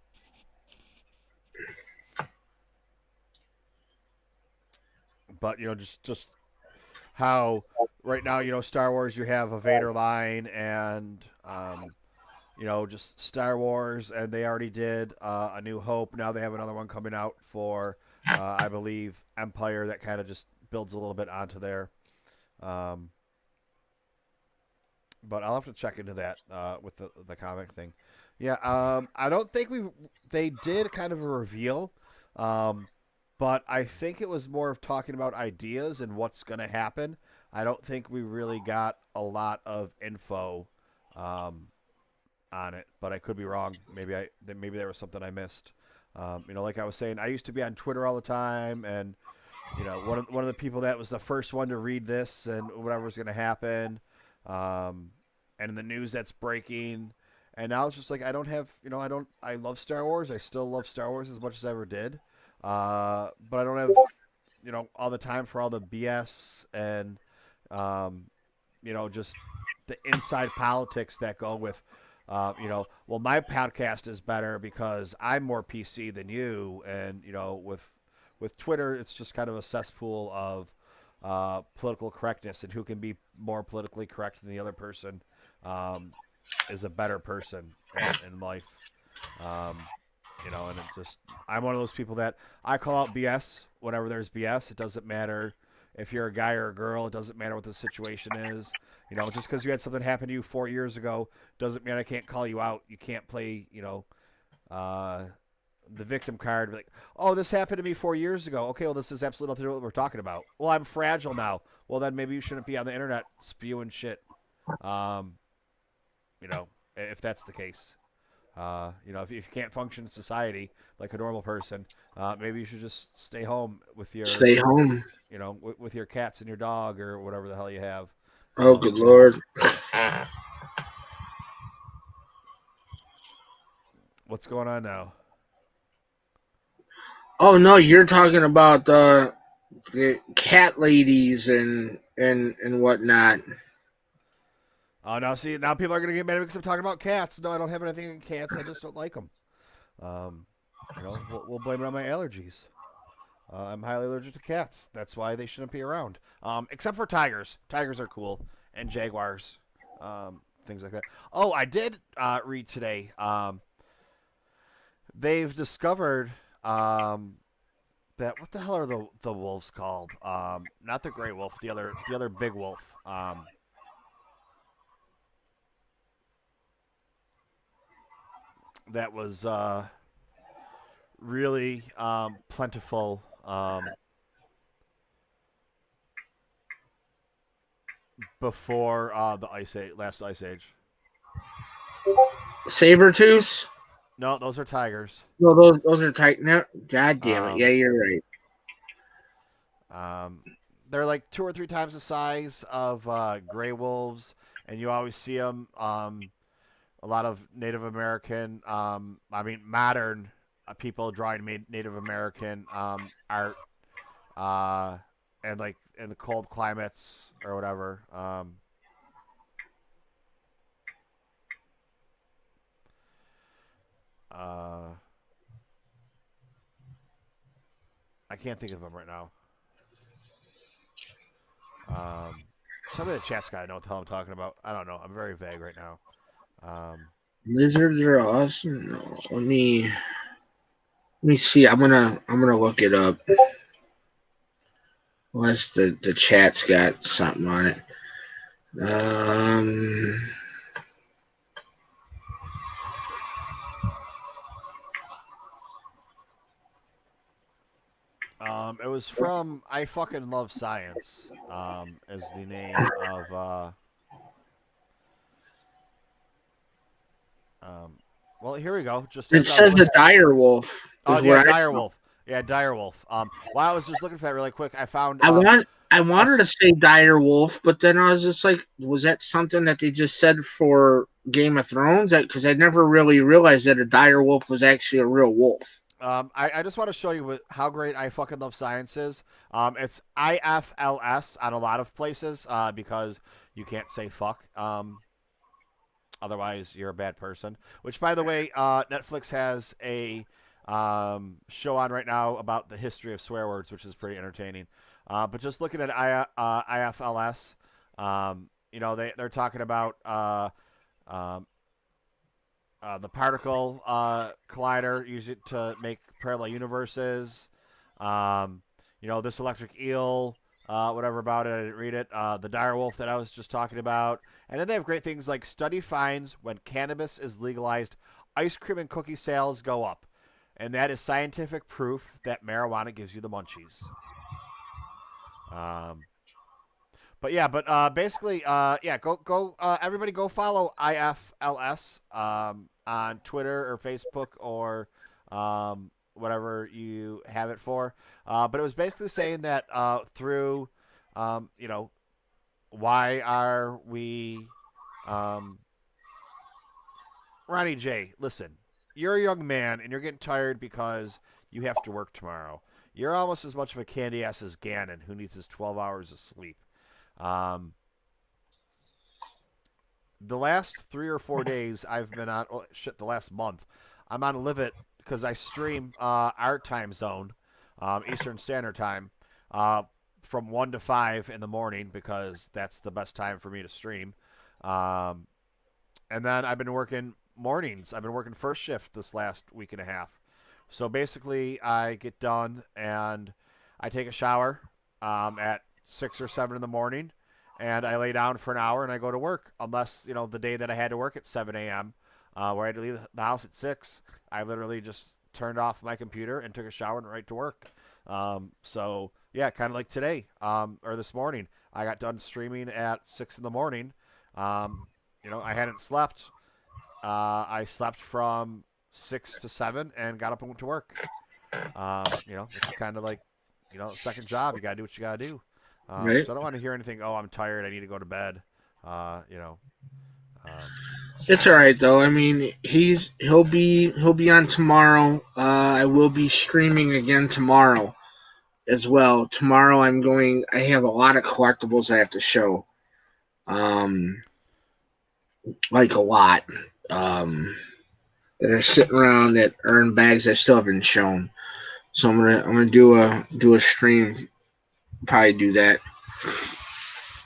but just how right now Star Wars you have a Vader line and just Star Wars, and they already did A New Hope. Now they have another one coming out for, I believe, Empire that kind of just builds a little bit onto there. Um, but I'll have to check into that with the comic thing. Yeah, I don't think they did kind of a reveal, um, but I think it was more of talking about ideas and what's going to happen. I don't think we really got a lot of info um, on it, but I could be wrong. Maybe there was something I missed. Like I was saying, I used to be on Twitter all the time, and one of the people that was the first one to read this and whatever was going to happen, um, and in the news that's breaking. And now it's just like I don't have, I don't. I love Star Wars. I still love Star Wars as much as I ever did, but I don't have, all the time for all the BS and, um, just the inside politics that go with, well, my podcast is better because I'm more PC than you, and with Twitter, it's just kind of a cesspool of political correctness and who can be more politically correct than the other person um, is a better person in life. Um, and it just I'm one of those people that I call out BS whenever there's BS. It doesn't matter if you're a guy or a girl. It doesn't matter what the situation is. Just because you had something happen to you 4 years ago doesn't mean I can't call you out. You can't play, uh, the victim card. Like, oh, this happened to me 4 years ago. Okay, well, this is absolutely nothing to do with what we're talking about. Well, I'm fragile now. Well, then maybe you shouldn't be on the internet spewing shit. Um, if that's the case. If you can't function in society like a normal person, maybe you should just stay home with your, Stay home. with your cats and your dog or whatever the hell you have. Oh, good lord. What's going on now? Oh no, you're talking about the cat ladies and whatnot. Oh, now see, now people are gonna get mad because I'm talking about cats. No, I don't have anything in cats. I just don't like them. Um, we'll blame it on my allergies. I'm highly allergic to cats. That's why they shouldn't be around. Except for tigers. Tigers are cool, and jaguars, things like that. Oh, I did read today. They've discovered that what the hell are the wolves called? Not the gray wolf. The other big wolf. That was really plentiful. Before the last ice age. Saber tooths? No, those are tigers. No, those are tight. No, god damn it. Yeah, Um, you're right. um, they're like 2 or 3 times the size of gray wolves, and you always see them. A lot of Native American, modern people drawing Native American art, uh, and like in the cold climates or whatever. Uh, I can't think of them right now. Somebody in the chat's got to know what the hell I'm talking about. I don't know. I'm very vague right now. Um, Lizards are awesome. No, let me see. I'm gonna look it up. Unless the chat's got something on it. Um, it was from I Fucking Love Science, is the name of, well, here we go. Just it as I was says the looking. dire wolf Oh, is yeah, what I dire saw. wolf. Yeah, direwolf. While I was just looking for that really quick, I found I a wanted to s- say dire wolf, but then I was just like, was that something that they just said for Game of Thrones? Because I never really realized that a dire wolf was actually a real wolf. I just want to show you how great I fucking love science is. It's IFLS on a lot of places because you can't say fuck. Otherwise, you're a bad person. Which, by the way, Netflix has a show on right now about the history of swear words, which is pretty entertaining. But just looking at IFLS, they're talking about um, the particle collider, use it to make parallel universes. Um, this electric eel, whatever about it, I didn't read it. The direwolf that I was just talking about. And then they have great things like study finds when cannabis is legalized, ice cream and cookie sales go up. And that is scientific proof that marijuana gives you the munchies. Um, but basically, yeah, everybody go follow IFLS on Twitter or Facebook or whatever you have it for. But it was basically saying that through, um, you know, why are we, um, Ronnie J? Listen, you're a young man and you're getting tired because you have to work tomorrow. You're almost as much of a candy ass as Gannon, who needs his 12 hours of sleep. Um, the last 3 or 4 days I've been on. Oh, shit, the last month I'm on Live It because I stream our time zone, Eastern Standard Time, uh, from 1 to 5 in the morning because that's the best time for me to stream. Um, and then I've been working mornings. I've been working first shift this last week and a half. So basically, I get done and I take a shower at 6 or 7 in the morning, and I lay down for an hour and I go to work. Unless the day that I had to work at 7 a.m., where I had to leave the house at 6, I literally just turned off my computer and took a shower and right to work. So yeah, kind of like today or this morning, I got done streaming at 6 in the morning. Um, I hadn't slept. I slept from 6 to 7 and got up and went to work. It's kind of like, second job. You got to do what you got to do. Right? So I don't want to hear anything. Oh, I'm tired. I need to go to bed. Uh, you know, um, It's all right though. I mean, he'll be on tomorrow. I will be streaming again tomorrow as well. Tomorrow I'm going. I have a lot of collectibles I have to show. Um, like a lot. Um, that are sitting around that earn bags I still haven't shown. So I'm gonna do a stream. Probably do that.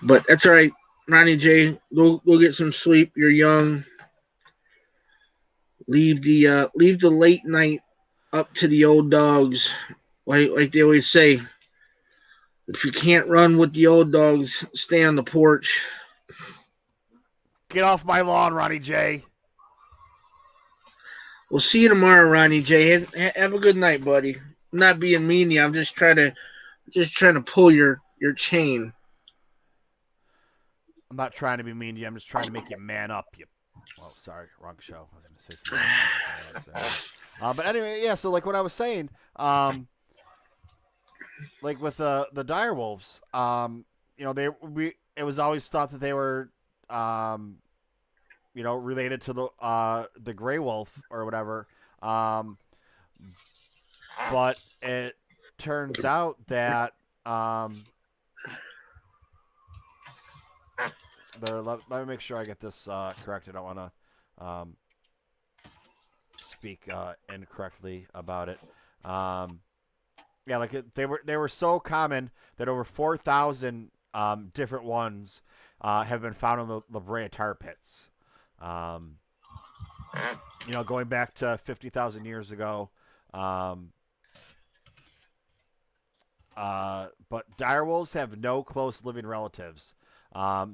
But that's all right, Ronnie J. Go get some sleep. You're young. Leave the late night up to the old dogs. Like they always say, if you can't run with the old dogs, stay on the porch. get off my lawn, Ronnie J. We'll see you tomorrow, Ronnie J. Have a good night, buddy. I'm not being mean to you. I'm just trying to pull your chain. I'm not trying to be mean to you. I'm just trying to make you man up. You. Oh, sorry, wrong show. I was going to say something else. I don't want to say anymore. But anyway, yeah. So like what I was saying, like with the dire wolves, it was always thought that they were, um, related to the gray wolf or whatever. Um, but it turns out that let me make sure I get this correct. I don't want to speak incorrectly about it. Um, yeah, like they were so common that over 4,000 different ones have been found in the La Brea tar pits. Um, going back to 50,000 years ago. Um, but direwolves have no close living relatives.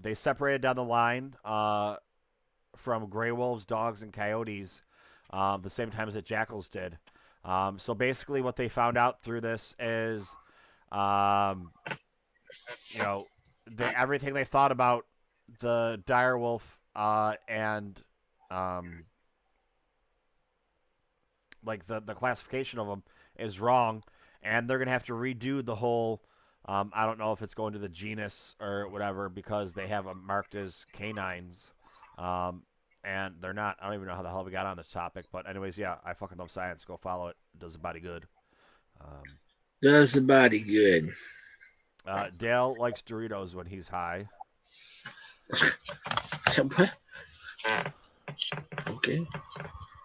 They separated down the line from gray wolves, dogs, and coyotes the same time as the jackals did. So basically, what they found out through this is, um, you know, everything they thought about the dire wolf and like the classification of them is wrong. and they're gonna have to redo the whole. I don't know if it's going to the genus or whatever because they have them marked as canines, um, and they're not. I don't even know how the hell we got on this topic, but anyways, yeah, I fucking love science. Go follow it. It does the body good. Um, Does the body good. Dale likes Doritos when he's high. Okay.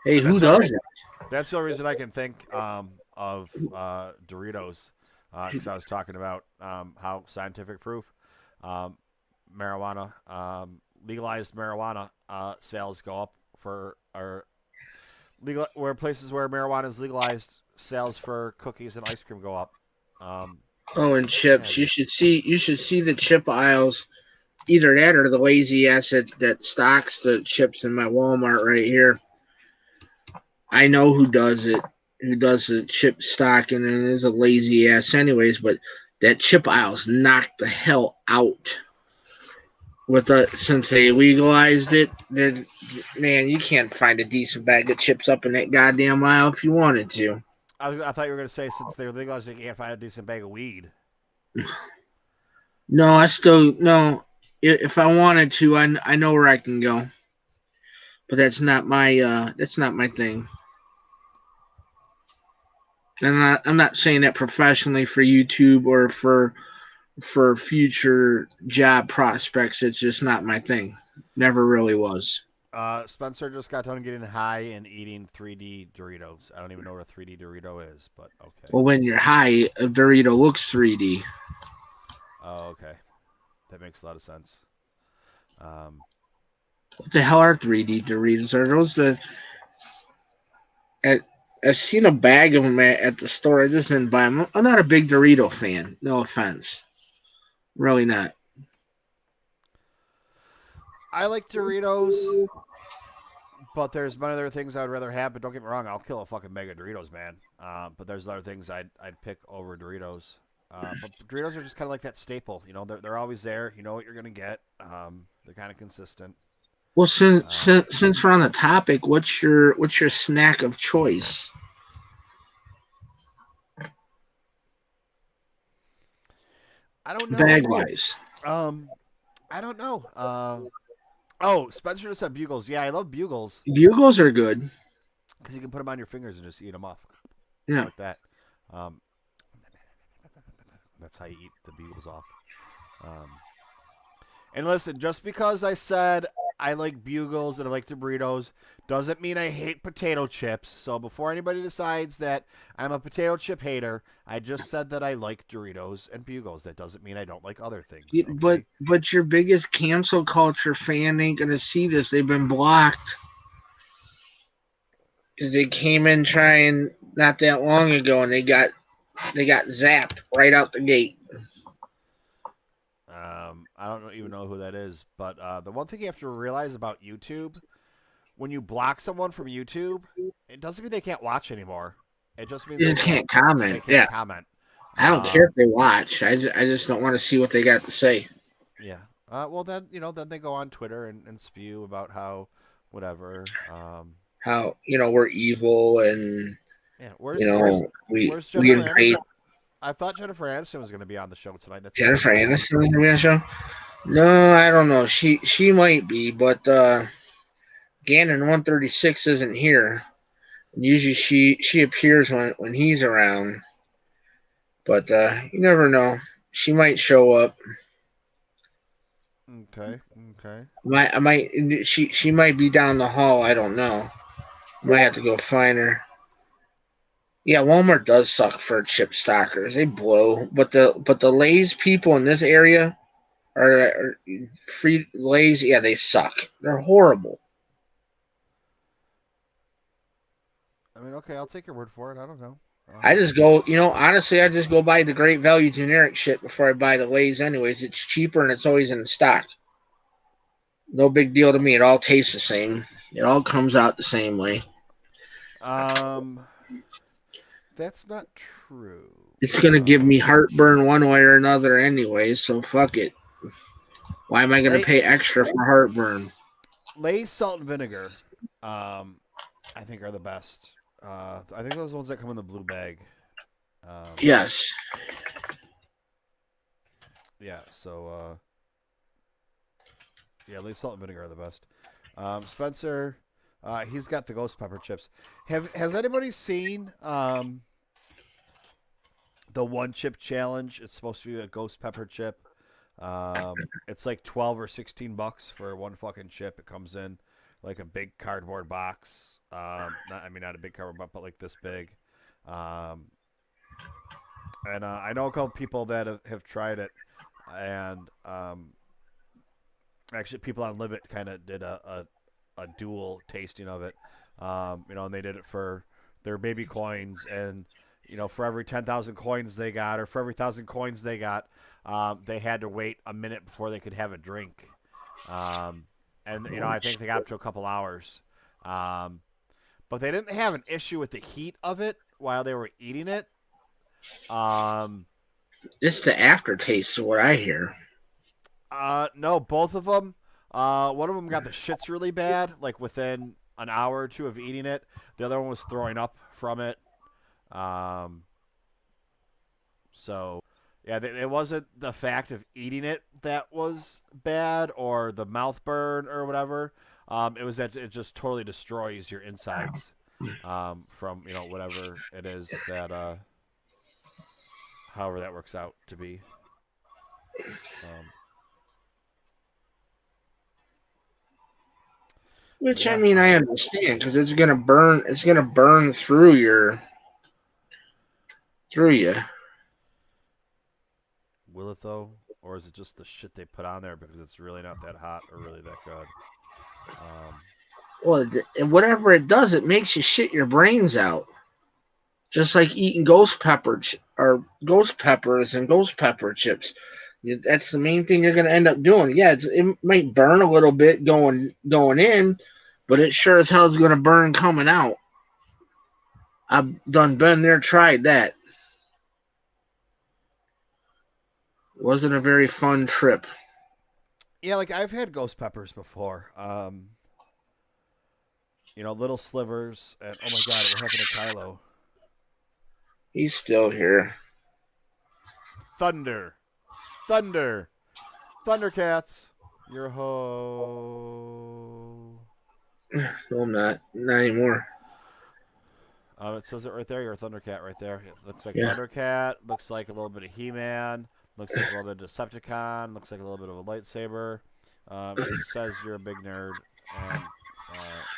Hey, And who does it? that's the only reason I can think of Doritos, because I was talking about how scientific proof um, marijuana, legalized marijuana sales go up for or legal where places where marijuana is legalized, sales for cookies and ice cream go up. Um, Oh, and yeah, chips. You should see the chip aisles. Either that or the lazy ass that stocks the chips in my Walmart right here. I know who does it. Who does the chip stocking and is a lazy ass anyways, but that chip aisle's knocked the hell out. With since they legalized it, that man, you can't find a decent bag of chips up in that goddamn aisle if you wanted to. I thought you were gonna say since they're legalized, you can't find a decent bag of weed. No, I still no. If I wanted to, I know where I can go, but that's not my thing. And I'm not saying that professionally for YouTube or for future job prospects. It's just not my thing. Never really was. Spencer just got done getting high and eating 3D Doritos. I don't even know what a 3D Dorito is, but okay. Well, when you're high, a Dorito looks 3D. Oh, okay. That makes a lot of sense. Um, What the hell are 3D Doritos? Are those the? At, I've seen a bag of them at the store. I just didn't buy them. I'm not a big Dorito fan. No offense, really not. I like Doritos, but there's many other things I would rather have. But don't get me wrong, I'll kill a fucking bag of Doritos, man. But there's other things I'd pick over Doritos. But Doritos are just kind of like that staple. You know, they're always there. You know what you're gonna get. They're kind of consistent. Well, since, Um, since since we're on the topic, what's your snack of choice, I don't know. bag wise? Um, I don't know. Oh, Spencer just said bugles. Yeah, I love bugles Bugles are good. because you can put them on your fingers and just eat them off Yeah. like that. Um, that's how you eat the bugles off. Um, and listen, just because I said I like bugles and I like the burritos doesn't mean I hate potato chips. So before anybody decides that I'm a potato chip hater, I just said that I like Doritos and bugles. That doesn't mean I don't like other things. Yeah, but Okay. but your biggest cancel culture fan ain't gonna see this. They've been blocked because they came in trying not that long ago and they got zapped right out the gate. I don't even know who that is, but the one thing you have to realize about YouTube, when you block someone from YouTube, it doesn't mean they can't watch anymore. It just means You they just can't can't comment. Yeah, comment. I don't care Um, if they watch. I just don't want to see what they got to say. yeah. Well, then then they go on Twitter and spew about how whatever. How we're evil and Yeah. you Where's know we where's we Jennifer invade. Aniston? I thought Jennifer Aniston was going to be on the show tonight. That's not Jennifer her, right? Aniston is gonna be on the show. No, I don't know. She might be, but Gannon 136 isn't here. Usually she appears when he's around, but you never know. She might show up. Okay. Okay. I might she might be down the hall. I don't know. Might have to go find her. Yeah, Walmart does suck for chip stockers. They blow, but the Lay's people in this area are free Lay's. Yeah, they suck. They're horrible. I mean, okay, I'll take your word for it. I don't know. I Um, just go, honestly, I just go buy the great value generic shit before I buy the Lay's. Anyways, it's cheaper and it's always in stock. No big deal to me. It all tastes the same. It all comes out the same way. um, that's not true. It's gonna give me heartburn one way or another, anyways. So fuck it. Why am I gonna Lay pay extra for heartburn? Lay's salt and vinegar, um, I think are the best. I think those are the ones that come in the blue bag. Yes. Yeah, so yeah, at least salt and vinegar are the best. Spencer, he's got the ghost pepper chips. Has anybody seen the one chip challenge? It's supposed to be a ghost pepper chip. It's like 12 or $16 for one fucking chip. It comes in like a big cardboard box. Not, I mean, not a big cardboard box, but like this big. Um, and I know a couple people that have tried it, and actually, people on Libet kind of did a dual tasting of it. And they did it for their baby coins, and for every 10,000 coins they got, or for every 1,000 coins they got, they had to wait a minute before they could have a drink. Um, and I think they got up to a couple hours. Um, but they didn't have an issue with the heat of it while they were eating it. Um, It's the aftertaste of what I hear. No, both of them. One of them got the shits really bad, like within an hour or two of eating it. The other one was throwing up from it. Um, so, yeah, it wasn't the fact of eating it that was bad or the mouth burn or whatever. It was that it just totally destroys your insides from whatever it is that however that works out to be. Um, but Which I yeah, mean I understand because it's gonna burn. It's gonna burn through you. will it though, or is it just the shit they put on there because it's really not that hot or really that good? Um, Well, whatever it does, it makes you shit your brains out. Just like eating or ghost peppers and ghost pepper chips. That's the main thing you're gonna end up doing. Yeah, it might burn a little bit going in, but it sure as hell is gonna burn coming out. I've done been there, tried that. Wasn't a very fun trip. yeah, like I've had ghost peppers before. Little slivers, and oh my god, what happened to Kylo? He's still here. Thunder, thunder, Thundercats. You're a ho. No, I'm not anymore. It says it right there. You're a Thundercat right there. It looks like Yeah. Thundercat. Looks like a little bit of He-Man. Looks like a little bit of Decepticon. Looks like a little bit of a lightsaber. It just says you're a big nerd, and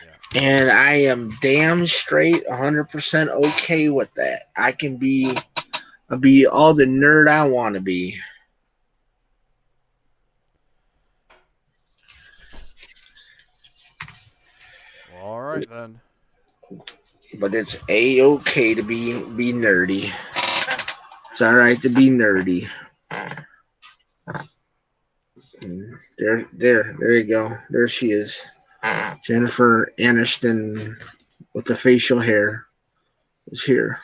yeah. And I am damn straight 100% okay with that. I'll be all the nerd I want to be. Well, all right then. But it's a okay to be nerdy. It's all right to be nerdy. There you go. There she is, Jennifer Aniston with the facial hair is here.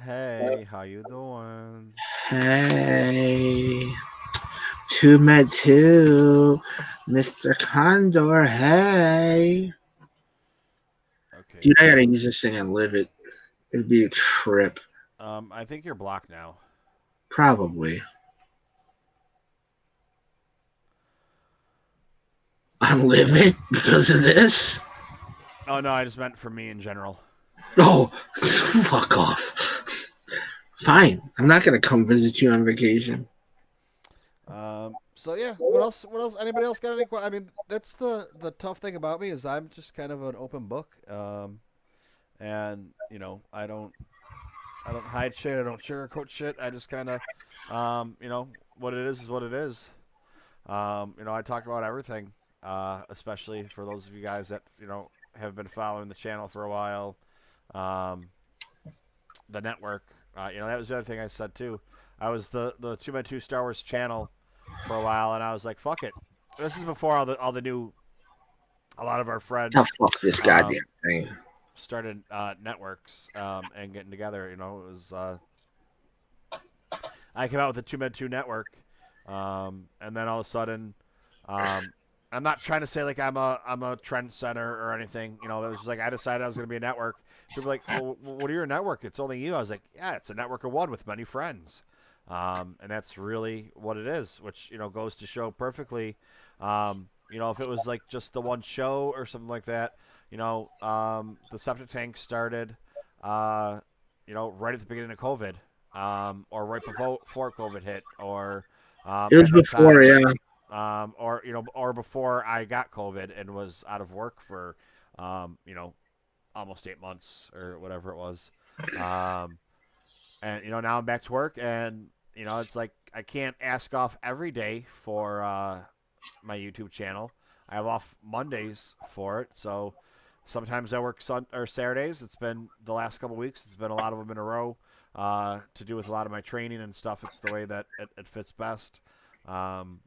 Hey, how you doing? Hey, TooMedToo, Mr. Condor. Hey, Okay, dude, I gotta hold use this thing and live it. It'd be a trip, on. I think you're blocked now. probably. On live it because of this. Oh no, I just meant for me in general. Oh, fuck off. Fine, I'm not gonna come visit you on vacation. So yeah, what else? What else? Anybody else got any? I mean, that's the tough thing about me is I'm just kind of an open book. And I don't hide shit. I don't sugarcoat shit. I just kind of, what it is what it is. I talk about everything, especially for those of you guys that have been following the channel for a while. Um, the network. That was the other thing I said too. I was the TooMedToo Star Wars channel for a while, and I was like, fuck it. This is before all the new, a lot of our Oh, friends fuck this goddamn um, thing. started networks and getting together. It was I came out with the TooMedToo Network, and then all of a sudden, um, I'm not trying to say like I'm a trend center or anything. You know, it was just like I decided I was going to be a network. People were like, well, what are your network? It's only you. I was like, yeah, it's a network of one with many friends, and that's really what it is. Which goes to show perfectly. If it was like just the one show or something like that, the septic tank started, uh, right at the beginning of COVID, or right before COVID hit, or It was at no before, time, yeah. or before I got COVID and was out of work for, almost 8 months or whatever it was, um, and now I'm back to work, and it's like I can't ask off every day for my YouTube channel. I have off Mondays for it, so sometimes I work or Saturdays. It's been the last couple weeks. It's been a lot of them in a row, to do with a lot of my training and stuff. It's the way that it fits best. Um,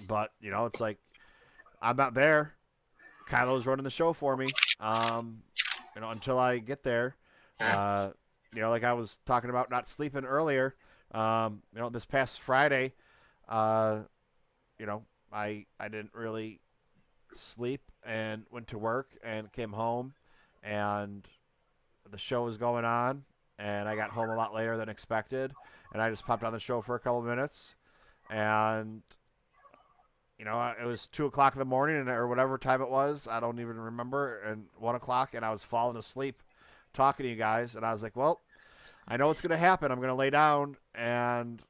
but it's like I'm not there. Kylo's running the show for me. Until I get there. Uh, like I was talking about not sleeping earlier. This past Friday, uh, you know, I didn't really sleep and went to work and came home, and the show was going on, and I got home a lot later than expected, and I just popped on the show for a couple minutes, and it was 2 o'clock in the morning, or whatever time it was. I don't even remember. And 1 o'clock, and I was falling asleep, talking to you guys. And I was like, "Well, I know what's going to happen. I'm going to lay down and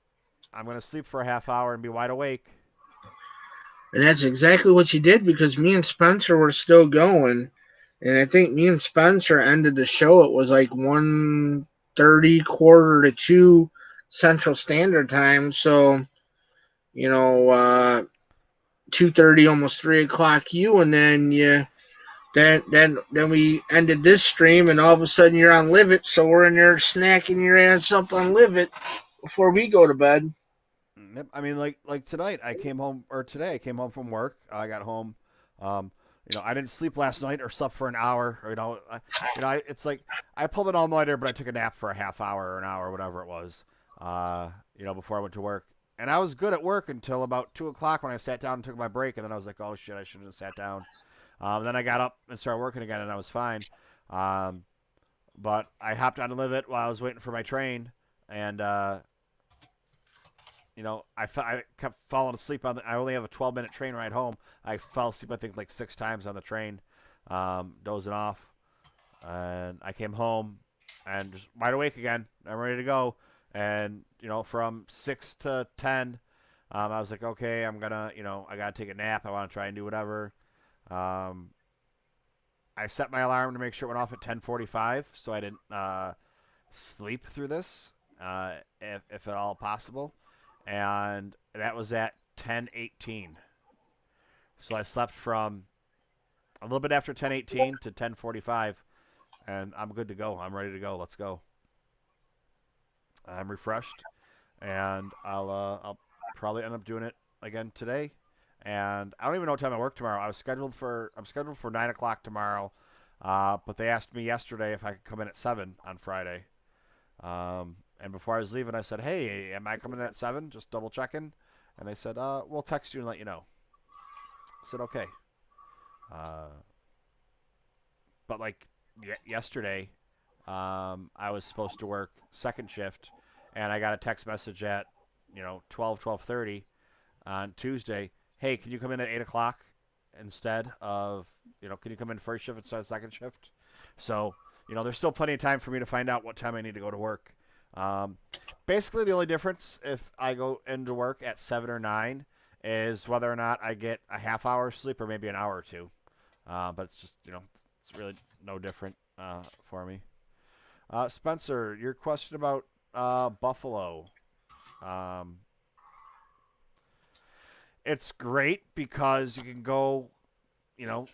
I'm going to sleep for a half hour and be wide awake." And that's exactly what you did because me and Spencer were still going. And I think me and Spencer ended the show. It was like 1:30, quarter to 2 Central Standard Time. So, you know, 2:30, almost 3 o'clock you, and then then we ended this stream, and all of a sudden you're on Live It, so we're in there snacking your ass up on Live It before we go to bed. Yep. I mean, like tonight, I came home, or today I came home from work. I got home. Um, I didn't sleep last night, or slept for an hour. Or, it's like I pulled an all nighter, but I took a nap for a half hour or an hour, whatever it was. Before I went to work, and I was good at work until about 2 o'clock when I sat down and took my break, and then I was like, oh shit, I should have sat down. Then I got up and started working again, and I was fine. Um, but I hopped on to Live It while I was waiting for my train, and I kept falling asleep on. I only have a 12-minute train ride home. I fell asleep, I think, like 6 times on the train, dozing off. And I came home and just wide awake again. I'm ready to go. And from 6 to 10, I was like, okay, I'm gonna, I gotta take a nap. I want to try and do whatever. Um, I set my alarm to make sure it went off at 10:45, so I didn't sleep through this, if at all possible. And that was at 10:18. So I slept from a little bit after 10:18 to 10:45, and I'm good to go. I'm ready to go. Let's go. I'm refreshed, and I'll probably end up doing it again today. And I don't even know what time I work tomorrow. I'm scheduled for 9 o'clock tomorrow, but they asked me yesterday if I could come in at 7 on Friday. And before I was leaving, I said, "Hey, am I coming in at 7? Just double checking." And they said, "We'll text you and let you know." I said, "Okay." Uh, but like yesterday, I was supposed to work second shift, and I got a text message at 12:30 on Tuesday. Hey, can you come in at 8 o'clock instead of can you come in first shift instead of second shift? So there's still plenty of time for me to find out what time I need to go to work. Um, Basically, the only difference if I go into work at 7 or 9 is whether or not I get a half hour sleep or maybe an hour or two. But it's just it's really no different for me. Spencer, your question about Buffalo. Um, it's great because you can go, you know,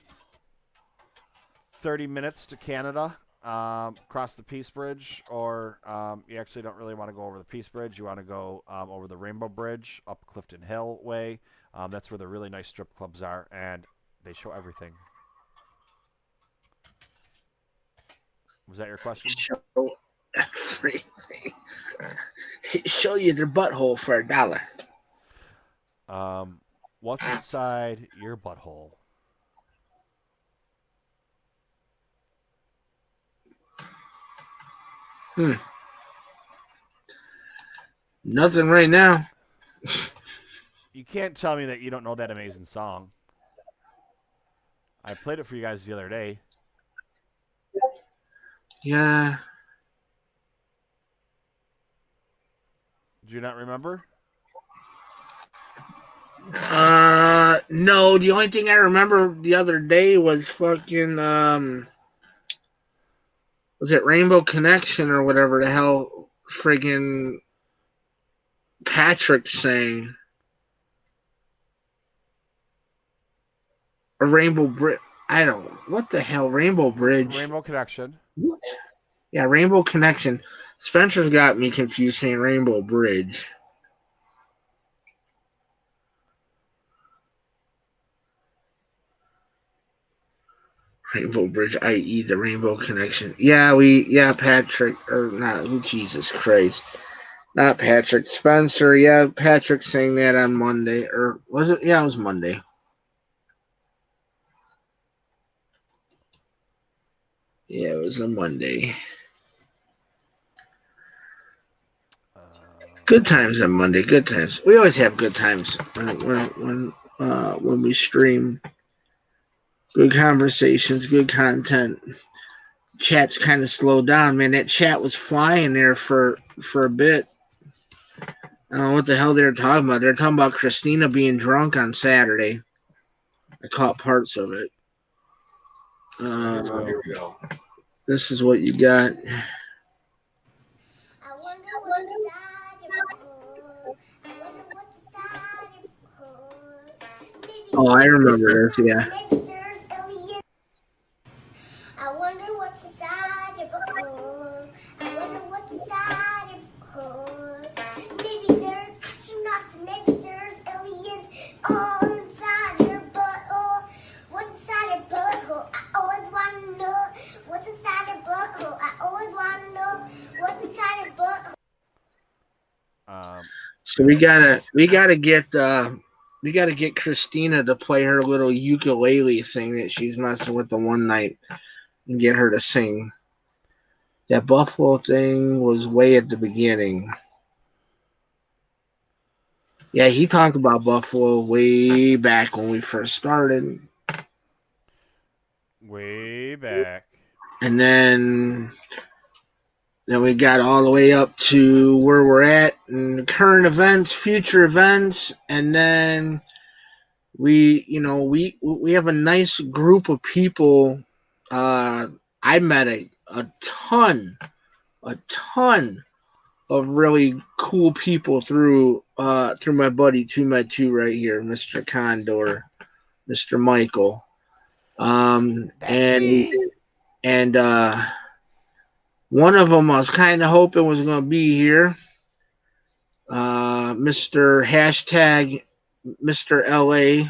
30 minutes to Canada, across the Peace Bridge, or you actually don't really want to go over the Peace Bridge. You want to go over the Rainbow Bridge up Clifton Hill way. That's where the really nice strip clubs are, and they show everything. Was that your question? Show everything. Show you their butthole for $1. Um, What's inside your butthole? Hmm. Nothing right now. You can't tell me that you don't know that amazing song. I played it for you guys the other day. Yeah. Do you not remember? No. The only thing I remember the other day was fucking was it Rainbow Connection or whatever the hell friggin' Patrick sang. A Rainbow Bridge. I don't. What the hell, Rainbow Bridge? Rainbow Connection. What? Yeah, Rainbow Connection. Spencer's got me confused saying Rainbow Bridge. Rainbow Bridge, i.e., the Rainbow Connection. Yeah, Patrick, or not, oh, Jesus Christ. Not Patrick, Spencer. Yeah, Patrick sang that on Monday. Or was it? Yeah, it was Monday. Yeah, it was a Monday. Um, Good times on Monday. Good times. We always have good times when we stream. Good conversations, good content. Chat's kind of slowed down, man. That chat was flying there for a bit. I don't know what the hell they were talking about. They're talking about Christina being drunk on Saturday. I caught parts of it. so here we Uh, go. this is what you got. I wonder what's inside your butthole. I wonder what's inside your butthole. Maybe Oh, I there's remember this. astronauts, Yeah. maybe there's aliens. I wonder what's inside your butthole. I wonder what's inside your butthole. Maybe there's astronauts, maybe there's aliens all inside your butthole. What's inside your butthole? I always want to know. What's inside your butthole? I always want to know. What's inside your butthole? Um, So yeah. we gotta get Christina to play her little ukulele thing that she's messing with the one night and get her to sing. That Buffalo thing was way at the beginning. Yeah, he talked about Buffalo way back when we first started. Way back. And then we got all the way up to where we're at and current events, future events, and then we have a nice group of people. I met a ton of really cool people through my buddy TooMedToo right here, Mr. Condor, Mr. Michael. Um, That's and me. and one of them I was kind of hoping was going to be here, Mr. Hashtag Mr. LA,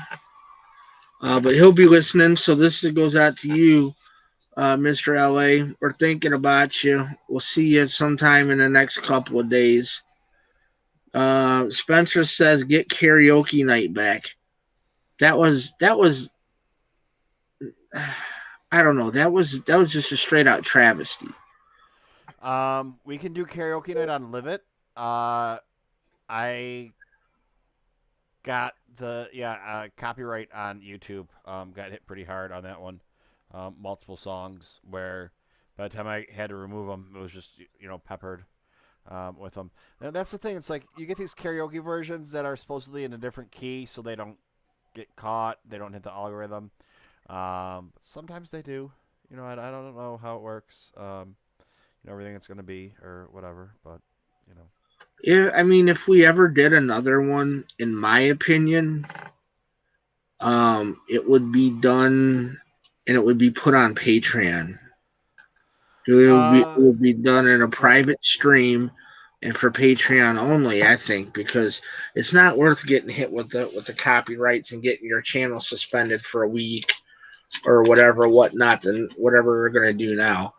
but he'll be listening. So this goes out to you, Mr. LA. We're thinking about you. We'll see you sometime in the next couple of days. Spencer says get karaoke night back. That was I don't know. That was just a straight out travesty. We can do karaoke night on Live It. I got the copyright on YouTube. Got hit pretty hard on that one. Multiple songs where by the time I had to remove them, it was just peppered with them. And that's the thing. It's like you get these karaoke versions that are supposedly in a different key, so they don't get caught. They don't hit the algorithm. Sometimes they do. I don't know how it works. Everything it's going to be or whatever, but you know. Yeah, I mean, if we ever did another one, in my opinion, it would be done and it would be put on Patreon. It Uh, would be done in a well, private stream and for Patreon only, I think, because it's not worth getting hit with the copyrights and getting your channel suspended for a week or whatever, whatnot, than whatever we're gonna do now.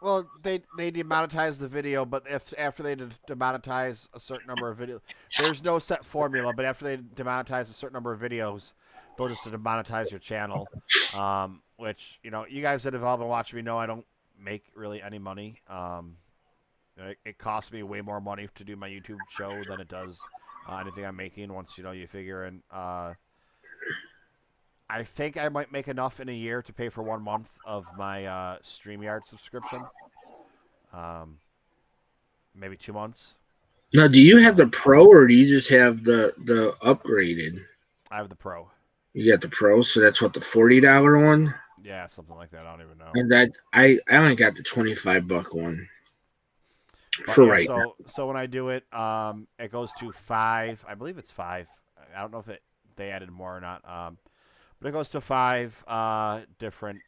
Well, they demonetize the video, but if after they demonetize a certain number of videos, there's no set formula. But after they demonetize a certain number of videos, they'll just demonetize your channel. Which you guys that have all been watching me know I don't make really any money. It costs me way more money to do my YouTube show than it does anything I'm making. Once you figure in. I think I might make enough in a year to pay for 1 month of my StreamYard subscription. Maybe 2 months. Now, do you have the Pro or do you just have the upgraded? I have the Pro. You got the Pro, so that's what, the $40 one? Yeah, something like that. I don't even know. And that I only got the $25 one. But For yeah, right now. so when I do it, it goes to 5. I believe it's 5. I don't know if they added more or not. But it goes to 5 different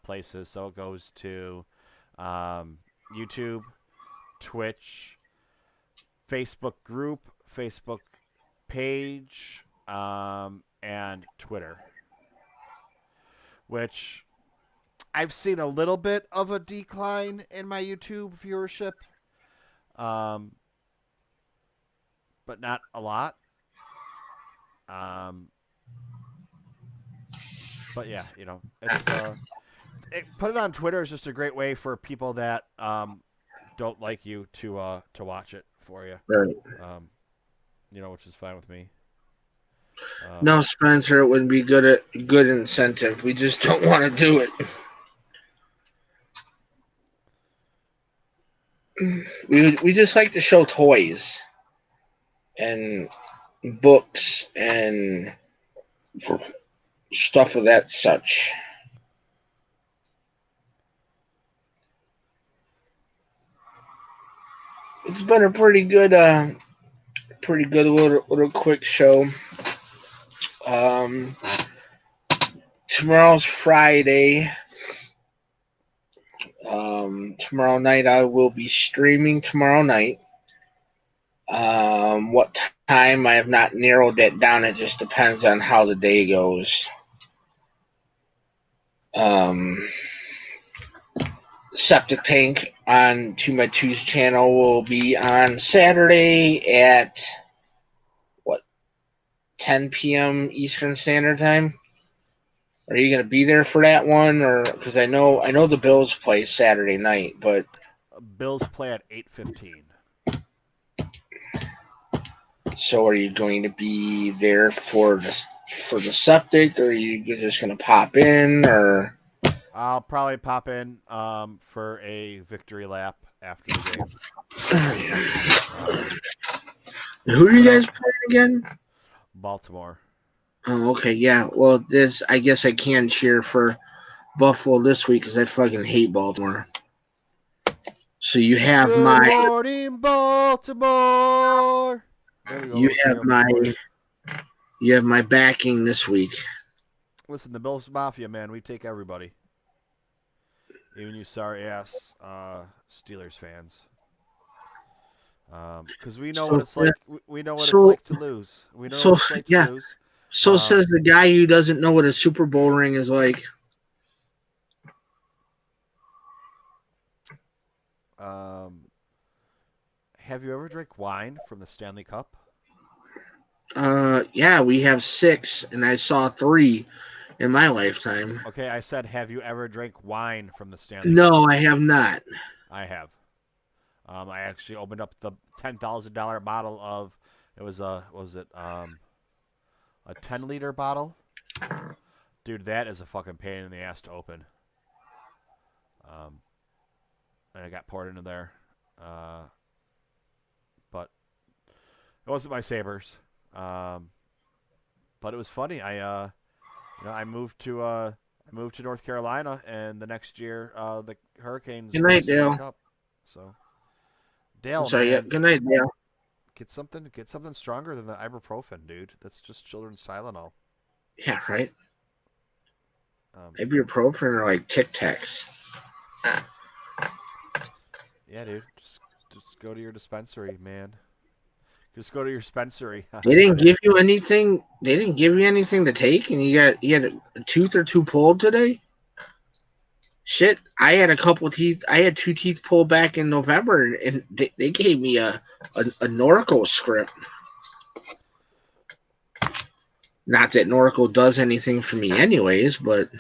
places. So it goes to YouTube, Twitch, Facebook group, Facebook page, and Twitter. Which I've seen a little bit of a decline in my YouTube viewership. But not a lot. But yeah, it's put it on Twitter is just a great way for people that don't like you to watch it for you. Right. Which is fine with me. No, Spencer, it would be good incentive. We just don't want to do it. We just like to show toys and books and stuff of that such. It's been a pretty good little quick show. Tomorrow's Friday. Tomorrow night I will be streaming tomorrow night. What time I have not narrowed that down. It just depends on how the day goes. Septic Tank on TooMedToo's channel will be on Saturday at 10 p.m. Eastern Standard Time. Are you gonna be there for that one, or because I know the Bills play Saturday night, but Bills play at 8:15. So are you going to be there for the septic, or are you just gonna pop in, or? I'll probably pop in for a victory lap after the game. Who are you guys playing again? Baltimore. Oh, okay, yeah. Well, I guess I can cheer for Buffalo this week because I fucking hate Baltimore. So you have Good morning, Baltimore. You have my backing this week. Listen, the Bills Mafia, man, we take everybody. Even you sorry ass Steelers fans. Because we know what it's like. We know what it's like to lose. We know what it's like to lose. So says the guy who doesn't know what a Super Bowl ring is like. Have you ever drank wine from the Stanley Cup? Yeah, we have 6, and I saw 3 in my lifetime. Okay, I said, have you ever drank wine from the Stanley Cup? No, I have not. I have. I actually opened up the $10,000 bottle of, it was a 10-liter bottle. Dude, that is a fucking pain in the ass to open. And I got poured into there. But it wasn't my Sabres. But it was funny. I moved to North Carolina, and the next year the Hurricanes. Good night, Dale. Cup. So, Dale, sorry, man, good night, Dale. Get something stronger than the ibuprofen, dude. That's just children's Tylenol. Yeah, right. Ibuprofen or like Tic Tacs. Yeah, dude. Just go to your dispensary, man. Just go to your dispensary. They didn't give you anything. They didn't give you anything to take, and you had a tooth or two pulled today. Shit, I had a couple teeth. I had two teeth pulled back in November, and they gave me a Norco script. Not that Norco does anything for me, anyways, but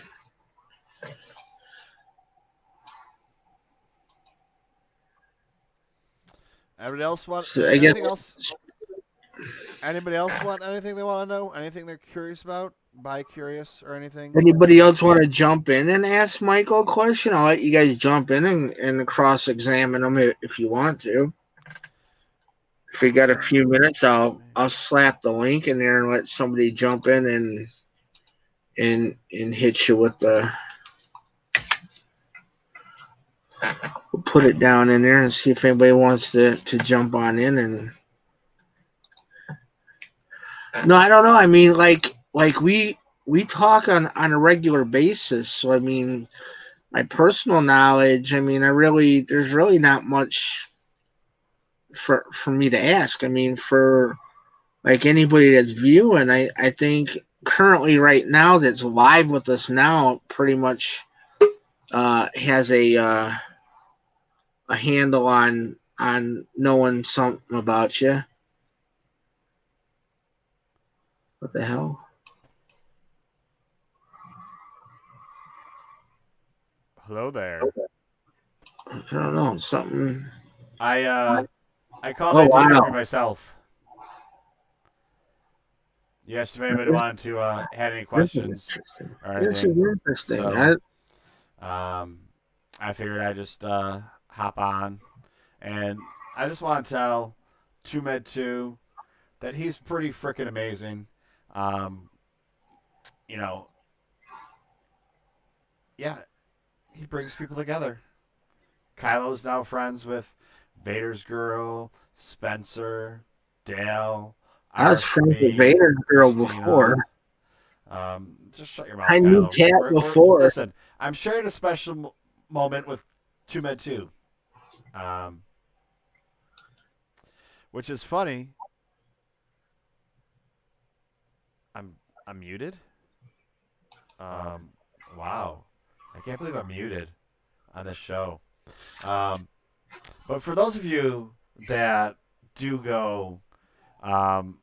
Everybody else want so I guess. anything else? Anybody else want anything they want to know? Anything they're curious about? Bi-curious or anything? Anybody else want to jump in and ask Michael a question? I'll let you guys jump in and cross examine them if you want to. If we got a few minutes, I'll slap the link in there and let somebody jump in and hit you with the. We'll put it down in there and see if anybody wants to jump on in. And no, I don't know. I mean, like we talk on a regular basis. So I mean, my personal knowledge. I mean, there's really not much for me to ask. I mean, for like anybody that's viewing, I think currently right now that's live with us now pretty much has a handle on knowing something about you. What the hell? Hello there. I don't know. Something. I called Oh into the wow. interview myself. Yes, if anybody wanted to had any questions or This is anything. interesting. So I figured I'd just hop on, and I just want to tell TooMedToo that he's pretty freaking amazing. Um, you know, yeah, he brings people together. Kylo's now friends with Vader's girl, Spencer, Dale, I was friends with RFB, Vader's girl before. Christina. Just shut your I mouth, knew Kylo. Cat before. Listen, I'm sharing a special moment with TooMedToo, um, which is funny. I'm muted. Um, wow, I can't believe I'm muted on this show. Um, but for those of you that do go on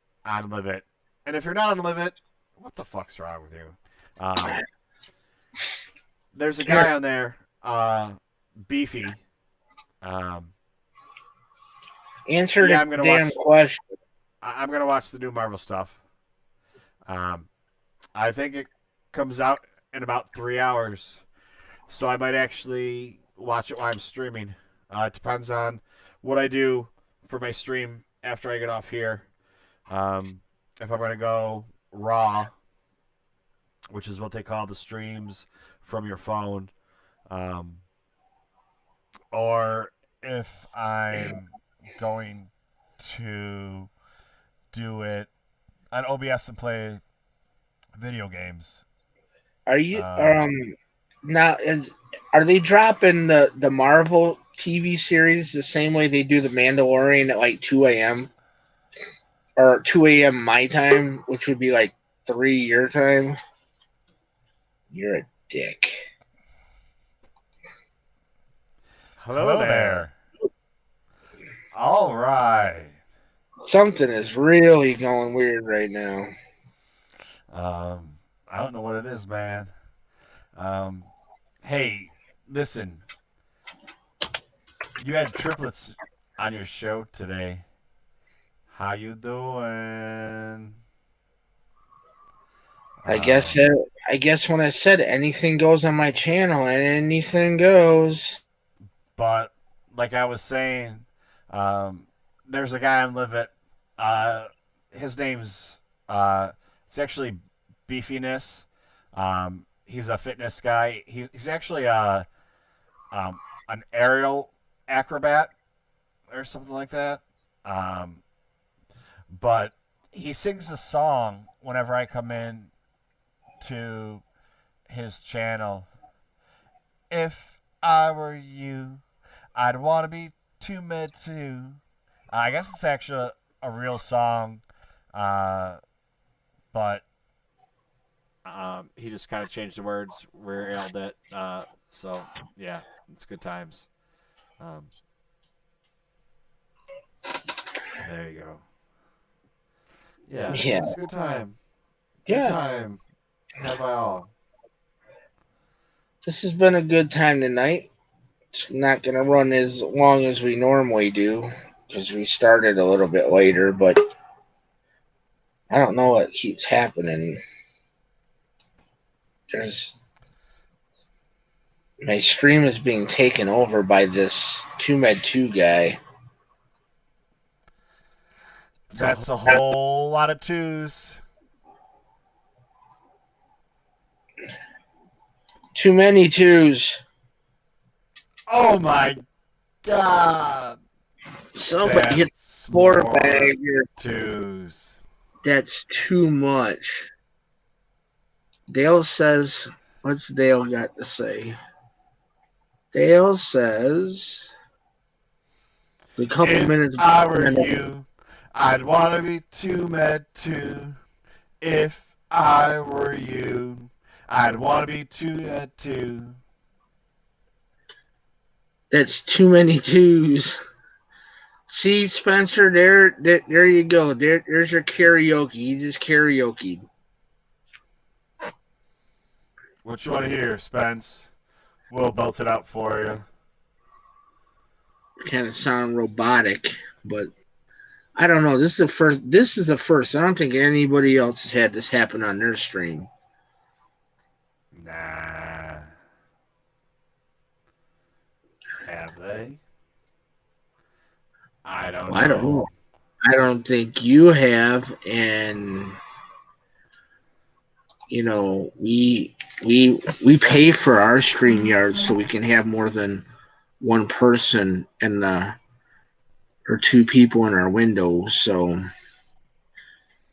Limit, and if you're not on Limit, what the fuck's wrong with you? There's a guy on there, Beefy. Answer Yeah, the I'm gonna damn watch. question. I'm gonna watch the new Marvel stuff. Um, I think it comes out in about 3 hours, so I might actually watch it while I'm streaming. It depends on what I do for my stream after I get off here. If I'm gonna go raw, which is what they call the streams from your phone, um, or if I'm going to do it on OBS and play video games. Are you Um, now is are they dropping the Marvel TV series the same way they do the Mandalorian at like 2 a.m. or 2 a.m. my time, which would be like 3 your time? You're a dick. Hello there. All right. Something is really going weird right now. I don't know what it is, man. Um, hey, listen. You had triplets on your show today. How you doing? Um, I guess when I said anything goes on my channel, anything goes. but like I was saying, there's a guy on Live It. Uh, his name's it's actually Beefiness. He's a fitness guy. He's actually an aerial acrobat or something like that. Um, but he sings a song whenever I come in to his channel. If I were you, I'd want to be TooMedToo. I guess it's actually a real song, but He just kind of changed the words, railed it. So yeah, it's good times. Um, there you go. Yeah, it Yeah. was a good time. Good Yeah. time had by all. This has been a good time tonight. It's not going to run as long as we normally do because we started a little bit later, but I don't know what keeps happening. There's my stream is being taken over by this TooMedToo guy. That's a whole lot of twos. Too many twos. Oh my god. Somebody hit That's the floor more bag. twos. That's too much. Dale says, what's Dale got to say? Dale says, it's a couple If minutes. I were you, I'd want to be TooMedToo. If I were you, I'd want to be TooMedToo. That's too many twos. See, Spencer, there you go. There's your karaoke. You just karaoke. What you want to hear, Spence? We'll belt it out for you. Kind of sound robotic, but I don't know. This is the first. This is the first. I don't think anybody else has had this happen on their stream. Nah. Have they? I don't Well, I don't know. know. I don't think you have, and you know we pay for our stream yards so we can have more than one person in the or two people in our window. So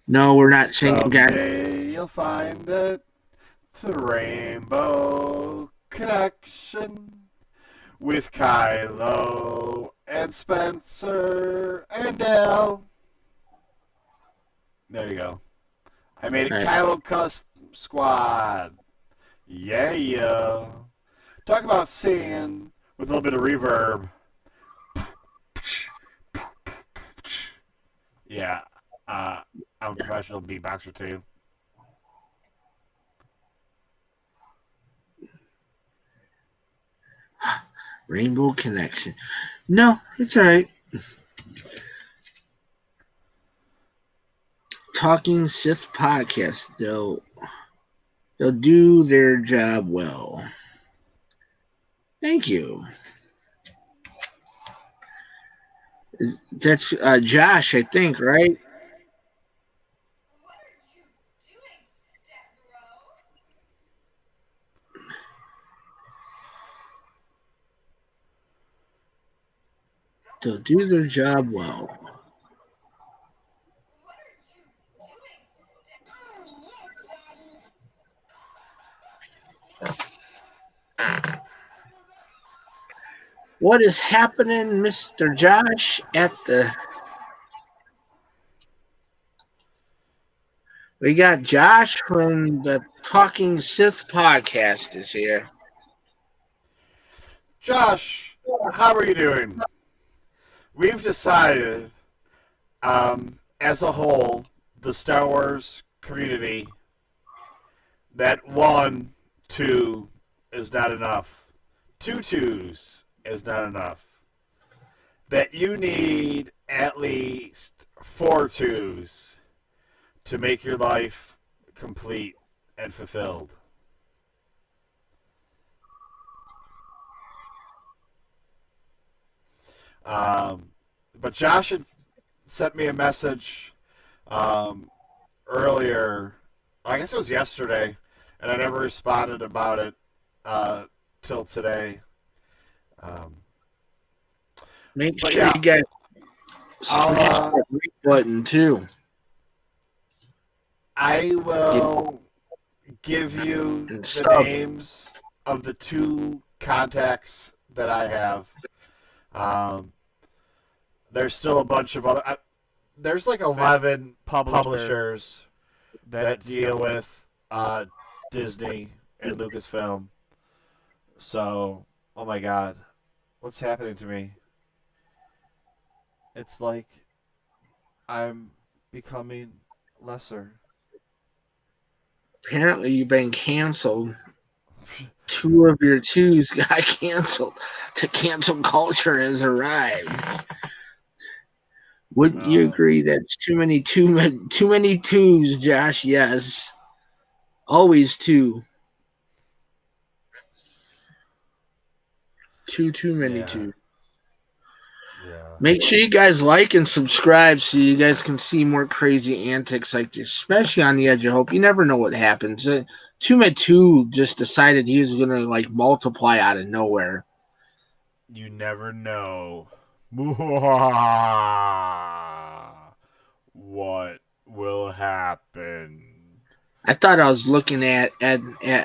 no, we're not saying guys. Someday you'll find that the Rainbow Connection with Kylo and Spencer and Dell. There you go. I made a Right. Kylo Custom Squad. Yeah. Talk about singing with a little bit of reverb. Yeah, I'm a professional beatboxer too. Rainbow Connection. No, it's all right. Talking Sith podcast. They'll do their job well. Thank you. That's Josh, I think, right? They'll do their job well. What is happening, Mr. Josh, at the... We got Josh from the Talking Sith podcast is here. Josh, how are you doing? We've decided, as a whole, the Star Wars community, that 1, 2 is not enough. 2 twos is not enough. That you need at least 4 twos to make your life complete and fulfilled. But Josh had sent me a message earlier. I guess it was yesterday, and I never responded about it till today. Make But sure yeah, you guys smash that like button too. I will give you And the sub. names of the 2 contacts that I have. There's still a bunch of other. There's like 11 publishers that deal with uh, Disney and Lucasfilm. So, oh my God, what's happening to me? It's like I'm becoming lesser. Apparently, you've been canceled. Two of your twos got canceled. The cancel culture has arrived. Wouldn't you Uh, agree that's too many twos, Josh? Yes, always two. Too many yeah, twos. yeah. Make sure you guys like and subscribe so you guys can see more crazy antics like this, especially on the Edge of Hope. You never know what happens. TooMedToo just decided he was gonna like multiply out of nowhere. You never know. What will happen? I thought I was looking at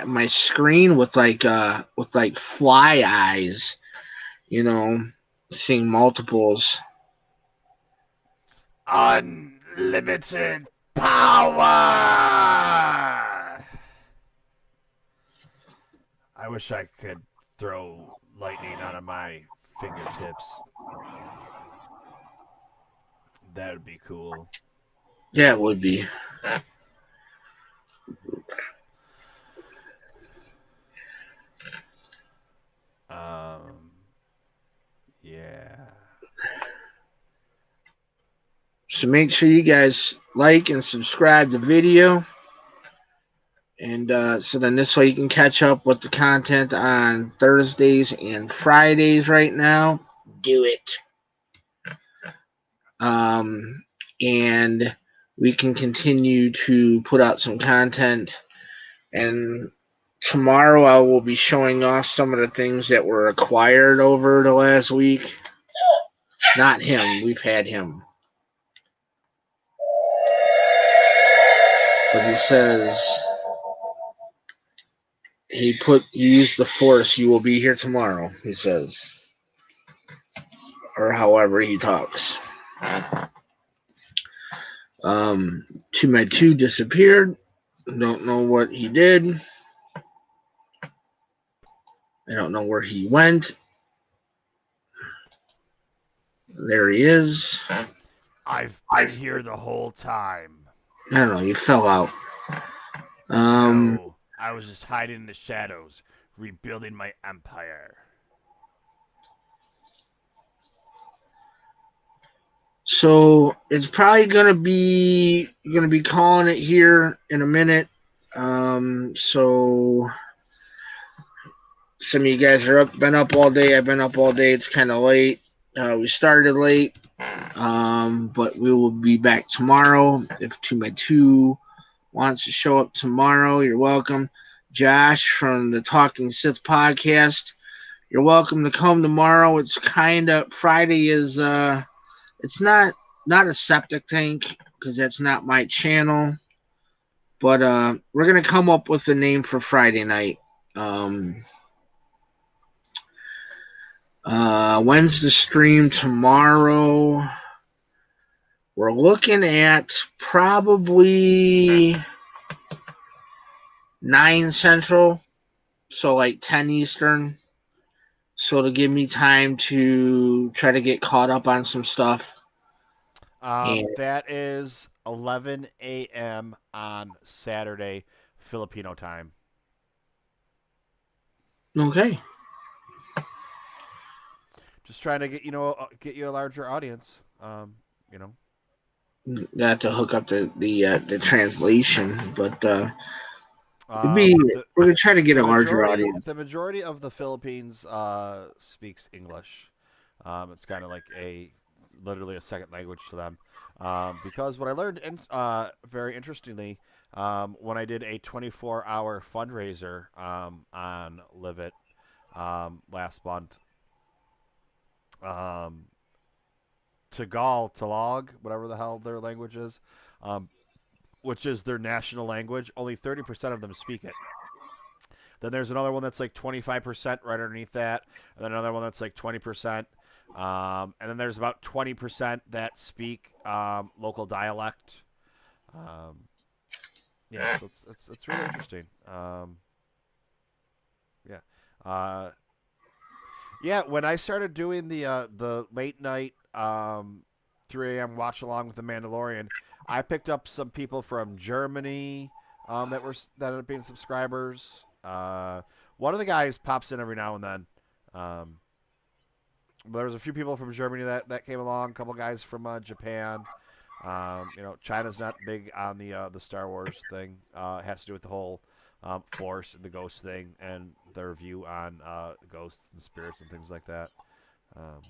my screen with like fly eyes, you know, seeing multiples. Unlimited power! I wish I could throw lightning out of my fingertips. That would be cool. Yeah, it would be. Um, yeah. So make sure you guys like and subscribe the video. And so then this way you can catch up with the content on Thursdays and Fridays right now. Do it. Um, and we can continue to put out some content. And tomorrow I will be showing off some of the things that were acquired over the last week. Not him. We've had him. But he says he used the force. You will be here tomorrow, he says. Or however he talks. Um, TooMedToo disappeared. Don't know what he did. I don't know where he went. There he is. I've been here the whole time. I don't know. He fell out. No, I was just hiding in the shadows, rebuilding my empire. So it's probably gonna be calling it here in a minute. So some of you guys are been up all day. I've been up all day. It's kind of late. We started late, but we will be back tomorrow. If TooMedToo wants to show up tomorrow, you're welcome. Josh from the Talking Sith podcast, you're welcome to come tomorrow. It's kind of Friday is it's not a septic tank because that's not my channel, but we're gonna come up with a name for Friday night. Um, when's the stream tomorrow? We're looking at probably 9 Central, so like 10 Eastern. So to give me time to try to get caught up on some stuff. And That is 11 a.m. on Saturday, Filipino time. okay, Just trying to get you a larger audience. You know. got to hook up the translation, but it'd Um, be the we're gonna try to get the a larger majority audience. the majority of the Philippines speaks English. It's kind of like literally a second language to them. Because what I learned, very interestingly, when I did a 24-hour fundraiser on Live It last month, um, Tagalog, whatever the hell their language is, um, which is their national language, only 30% of them speak it. Then there's another one that's like 25% right underneath that, and then another one that's like 20%. And then there's about 20% that speak local dialect. Um, Yeah, so it's really interesting. Yeah. Uh, yeah, when I started doing the late night 3 a.m. watch along with the Mandalorian, I picked up some people from Germany that ended up being subscribers. One of the guys pops in every now and then. Um, there was a few people from Germany that came along. A couple guys from Japan. China's not big on the Star Wars thing. It has to do with the whole Force and the Ghost thing and their view on ghosts and spirits and things like that. Um,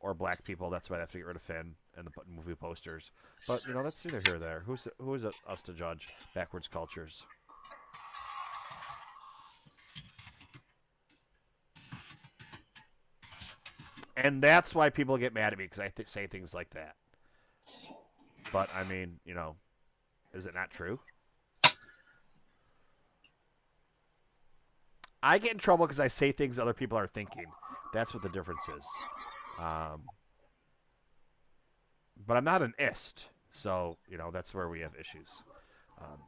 or black people. That's why they have to get rid of Finn and the movie posters. But that's neither here nor there. Who is it, us to judge backwards cultures? And that's why people get mad at me because I say things like that. But I mean, is it not true? I get in trouble because I say things other people are thinking. That's what the difference is. But I'm not an ist, so that's where we have issues. Um,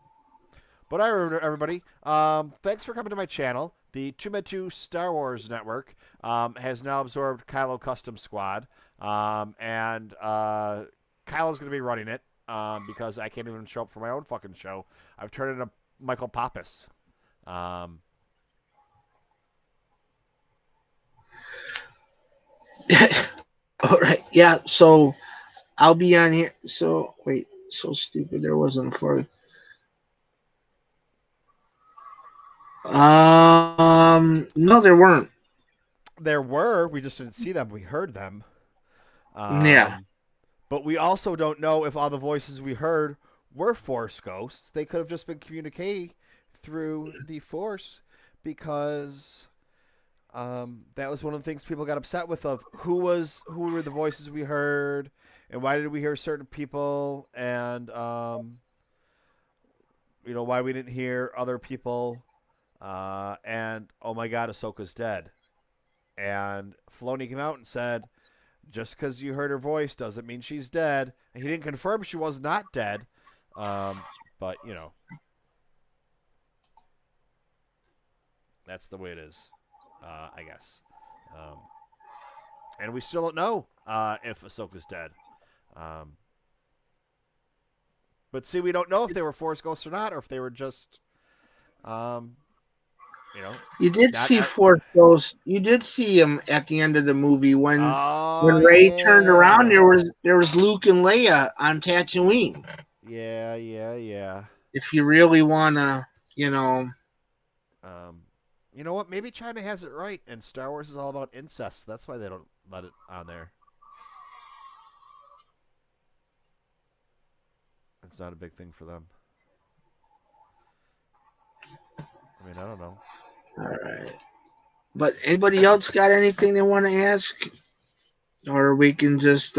but all right, everybody, thanks for coming to my channel. The TooMedToo Star Wars Network has now absorbed Kylo Custom Squad, and Kylo's going to be running it because I can't even show up for my own fucking show. I've turned into Michael Pappas. All right. Yeah. So I'll be on here. So wait. So stupid. There wasn't for. No, there weren't. There were. We just didn't see them. We heard them. Yeah. But we also don't know if all the voices we heard were Force ghosts. They could have just been communicating through the Force because that was one of the things people got upset with of who were the voices we heard and why did we hear certain people and why we didn't hear other people and oh my god, Ahsoka's dead. And Filoni came out and said, just because you heard her voice doesn't mean she's dead. And he didn't confirm she was not dead, but that's the way it is, I guess. And we still don't know if Ahsoka's dead. But see, we don't know if they were Force ghosts or not, or if they were just, You did see Force Ghost. You did see him at the end of the movie when Rey turned around. There was Luke and Leia on Tatooine. Yeah. If you really wanna, you know what? Maybe China has it right, and Star Wars is all about incest. That's why they don't let it on there. It's not a big thing for them. I mean, I don't know. All right. But anybody else got anything they want to ask? Or we can just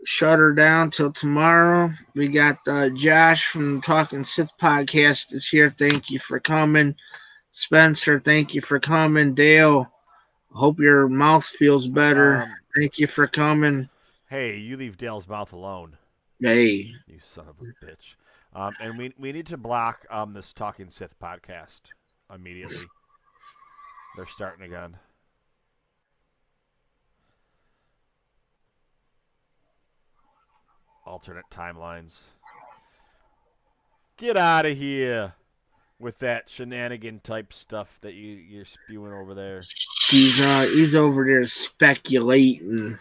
shut her down till tomorrow. We got Josh from Talking Sith Podcast is here. Thank you for coming. Spencer, thank you for coming. Dale, hope your mouth feels better. Thank you for coming. Hey, you leave Dale's mouth alone. Hey. You son of a bitch. And we need to block this Talking Sith podcast immediately. They're starting again. Alternate timelines. Get out of here with that shenanigan type stuff that you're spewing over there. He's over there speculating.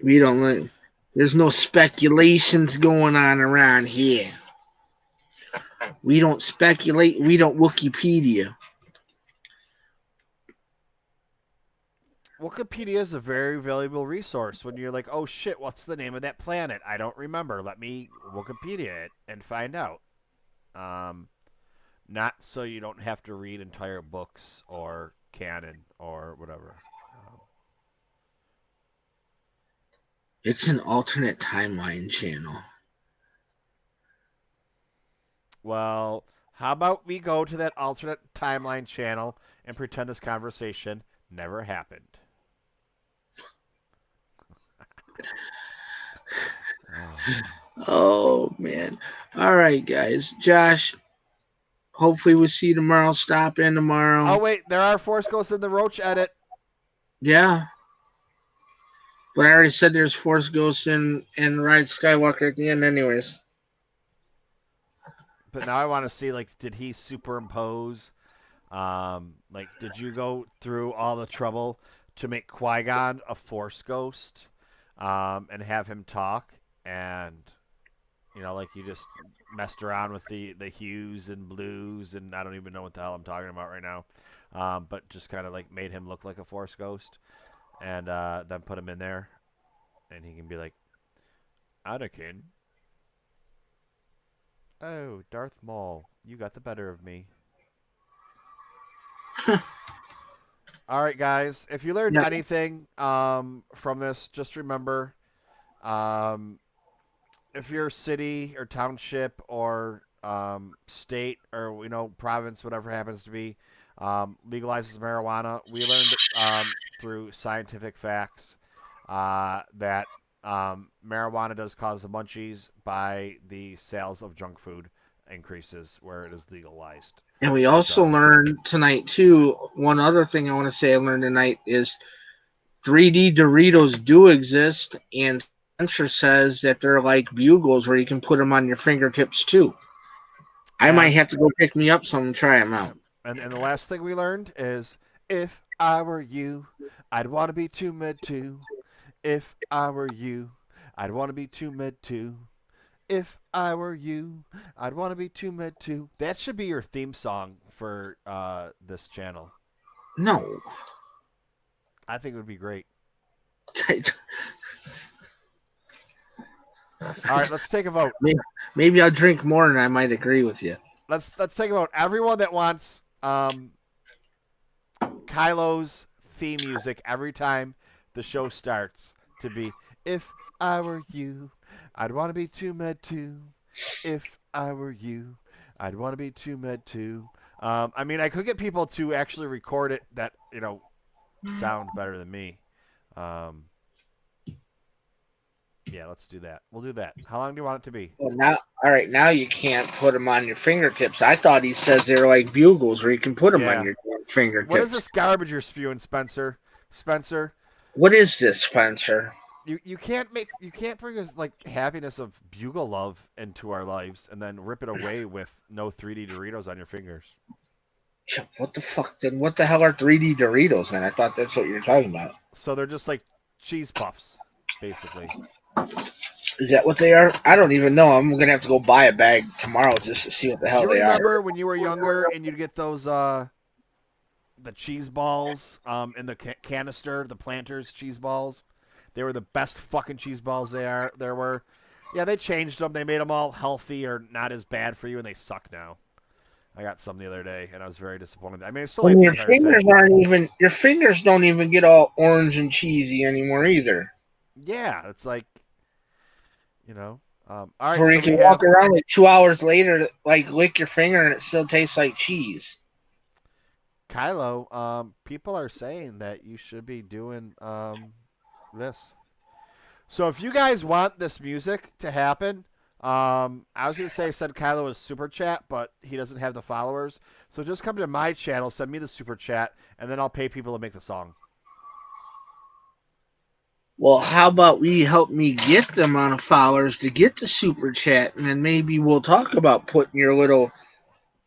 We don't let. There's no speculations going on around here. We don't speculate. We don't Wikipedia. Wikipedia is a very valuable resource when you're like, oh shit, what's the name of that planet? I don't remember. Let me Wikipedia it and find out. Not so you don't have to read entire books or canon or whatever. It's an alternate timeline channel. Well, how about we go to that alternate timeline channel and pretend this conversation never happened? Oh man. All right, guys. Josh, hopefully we'll see you tomorrow. Stop in Oh tomorrow. wait, there are Force Ghosts in the Roach edit. Yeah. But I already said there's Force Ghosts and Ride Skywalker at the end anyways. But now I want to see, like, did he superimpose? Like, did you go through all the trouble to make Qui-Gon a Force Ghost, and have him talk, and like you just messed around with the hues and blues, and I don't even know what the hell I'm talking about right now, but just kind of like made him look like a Force Ghost, and then put him in there, and he can be like, Anakin, oh, Darth Maul, you got the better of me. All right, guys. If you learned Yeah. anything from this, just remember, um, if your city or township or state or province, whatever happens to be, legalizes marijuana, we learned through scientific facts that marijuana does cause the munchies by the sales of junk food increases where it is legalized. And we also So learned tonight too. One other thing I want to say I learned tonight is 3D Doritos do exist, and Spencer says that they're like bugles where you can put them on your fingertips too. I might and have to go pick me up some and try them yeah. out. And the last thing we learned is, if I were you, I'd want to be TooMedToo. If I were you, I'd want to be TooMedToo. If I were you, I'd want to be TooMedToo. That should be your theme song for this channel. No. I think it would be great. All right, let's take a vote. Maybe I'll drink more and I might agree with you. Let's take a vote. Everyone that wants Kylo's theme music every time the show starts to be, if I were you, I'd want to be TooMedToo. If I were you, I'd want to be TooMedToo. I mean, I could get people to actually record it that sound better than me. Um, yeah, let's do that. We'll do that. How long do you want it to be? Well, now, all right, now you can't put them on your fingertips. I thought he says they're like bugles where you can put them on Yeah. your What is fingertips. this garbage you're spewing, Spencer? Spencer, What is this, Spencer? you can't bring us like happiness of bugle love into our lives and then rip it away with no 3D Doritos on your fingers. What the fuck? Then what the hell are 3D Doritos? Then I thought that's what you're talking about. So they're just like cheese puffs, basically. Is that what they are? I don't even know. I'm gonna have to go buy a bag tomorrow just to see what the Do hell you they are. remember when you were younger and you'd get those the cheese balls in the canister, the Planters cheese balls? They were the best fucking cheese balls there were. Yeah, they changed them. They made them all healthy or not as bad for you, and they suck now. I got some the other day, and I was very disappointed. I mean, I still ate And the your entire thing. fingers aren't even. Your fingers don't even get all orange and cheesy anymore either. Yeah, it's like, all right, Where so you we can walk have around like 2 hours later, like lick your finger and it still tastes like cheese. Kylo. People are saying that you should be doing this. So if you guys want this music to happen, I was gonna say send Kylo a super chat, but he doesn't have the followers. So just come to my channel, send me the super chat, and then I'll pay people to make the song. Well, how about we help me get the amount of followers to get the super chat, and then maybe we'll talk about putting your little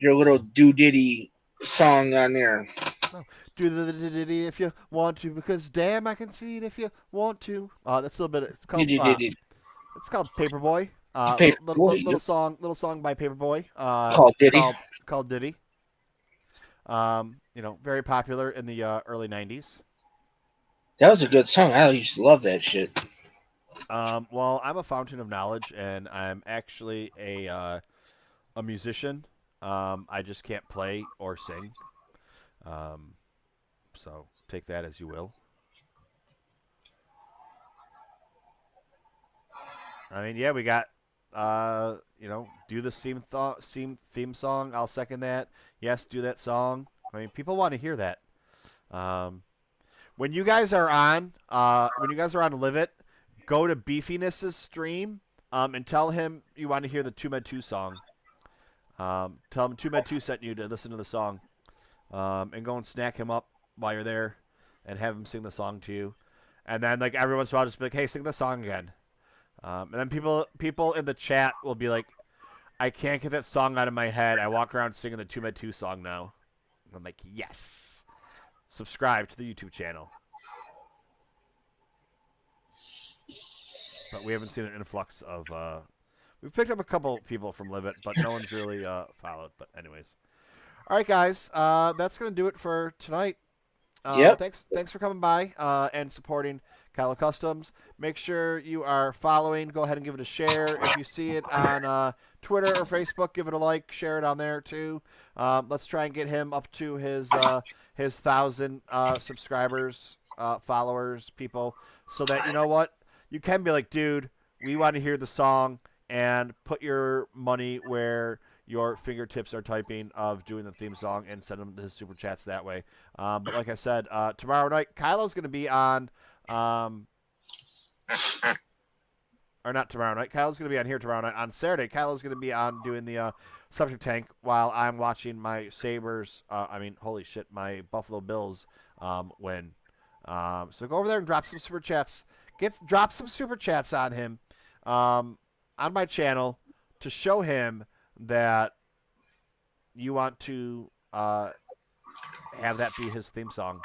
doodiddy song on there. No, do the ditty if you want to, because damn, I can see it if you want to. That's a little bit. Diddy It's called Paperboy. paper Little song by Paperboy. called Diddy. Called Diddy. Very popular in the early '90s. That was a good song. I used to love that shit. Well, I'm a fountain of knowledge, and I'm actually a musician. I just can't play or sing. Um, so take that as you will. I mean, yeah, we got do the theme song. I'll second that. Yes, do that song. I mean, people want to hear that. Um, when you guys are on Live It, go to Beefiness's stream and tell him you want to hear the TooMedToo song. Tell him TooMedToo sent you to listen to the song, and go and snack him up while you're there, and have him sing the song to you. And then like every once in a while, just be like, "Hey, sing the song again." And then people in the chat will be like, "I can't get that song out of my head. I walk around singing the TooMedToo song now." And I'm like, "Yes." Subscribe to the YouTube channel. But we haven't seen an influx of. We've picked up a couple people from Live It, but no one's really followed. But anyways, all right, guys, that's gonna do it for tonight. Yep. Thanks for coming by and supporting Kylo Customs. Make sure you are following. Go ahead and give it a share. If you see it on Twitter or Facebook, give it a like. Share it on there too. Let's try and get him up to his 1,000 subscribers, followers, people, so that you know what you can be like, dude. We want to hear the song and put your money where your fingertips are typing of doing the theme song and send them the super chats that way. But like I said, tomorrow night, Kylo's going to be on, or not tomorrow night. Kylo's going to be on here tomorrow night. On Saturday, Kylo's going to be on doing the subject tank while I'm watching my Sabres. Holy shit, my Buffalo Bills win. So go over there and drop some super chats. Drop some super chats on him, on my channel, to show him that you want to have that be his theme song.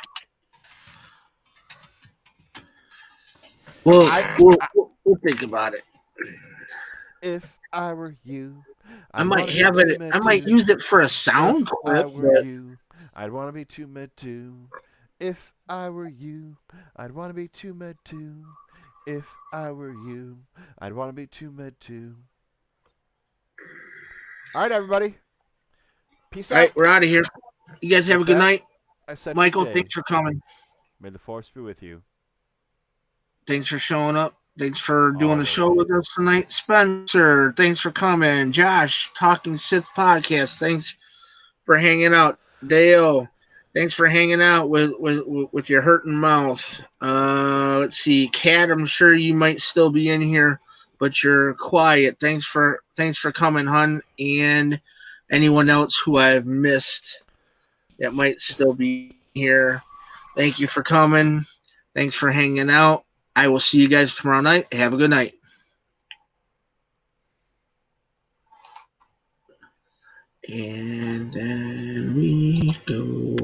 We'll think about it. If I were you, I might have it. I might use it for a sound clip. If I were you, I'd want to be TooMedToo. If I were you, I'd want to be TooMedToo. If I were you, I'd want to be TooMedToo. All right, everybody. Peace out. All right, we're out of here. You guys have a good night. I said, Michael, thanks for coming. May the force be with you. Thanks for showing up. Thanks for doing the show with us tonight. Spencer, thanks for coming. Josh, Talking Sith Podcast, thanks for hanging out. Dale, thanks for hanging out with your hurting mouth. Let's see. Kat, I'm sure you might still be in here, but you're quiet. Thanks for coming, hon. And anyone else who I've missed that might still be here, thank you for coming. Thanks for hanging out. I will see you guys tomorrow night. Have a good night. And then we go.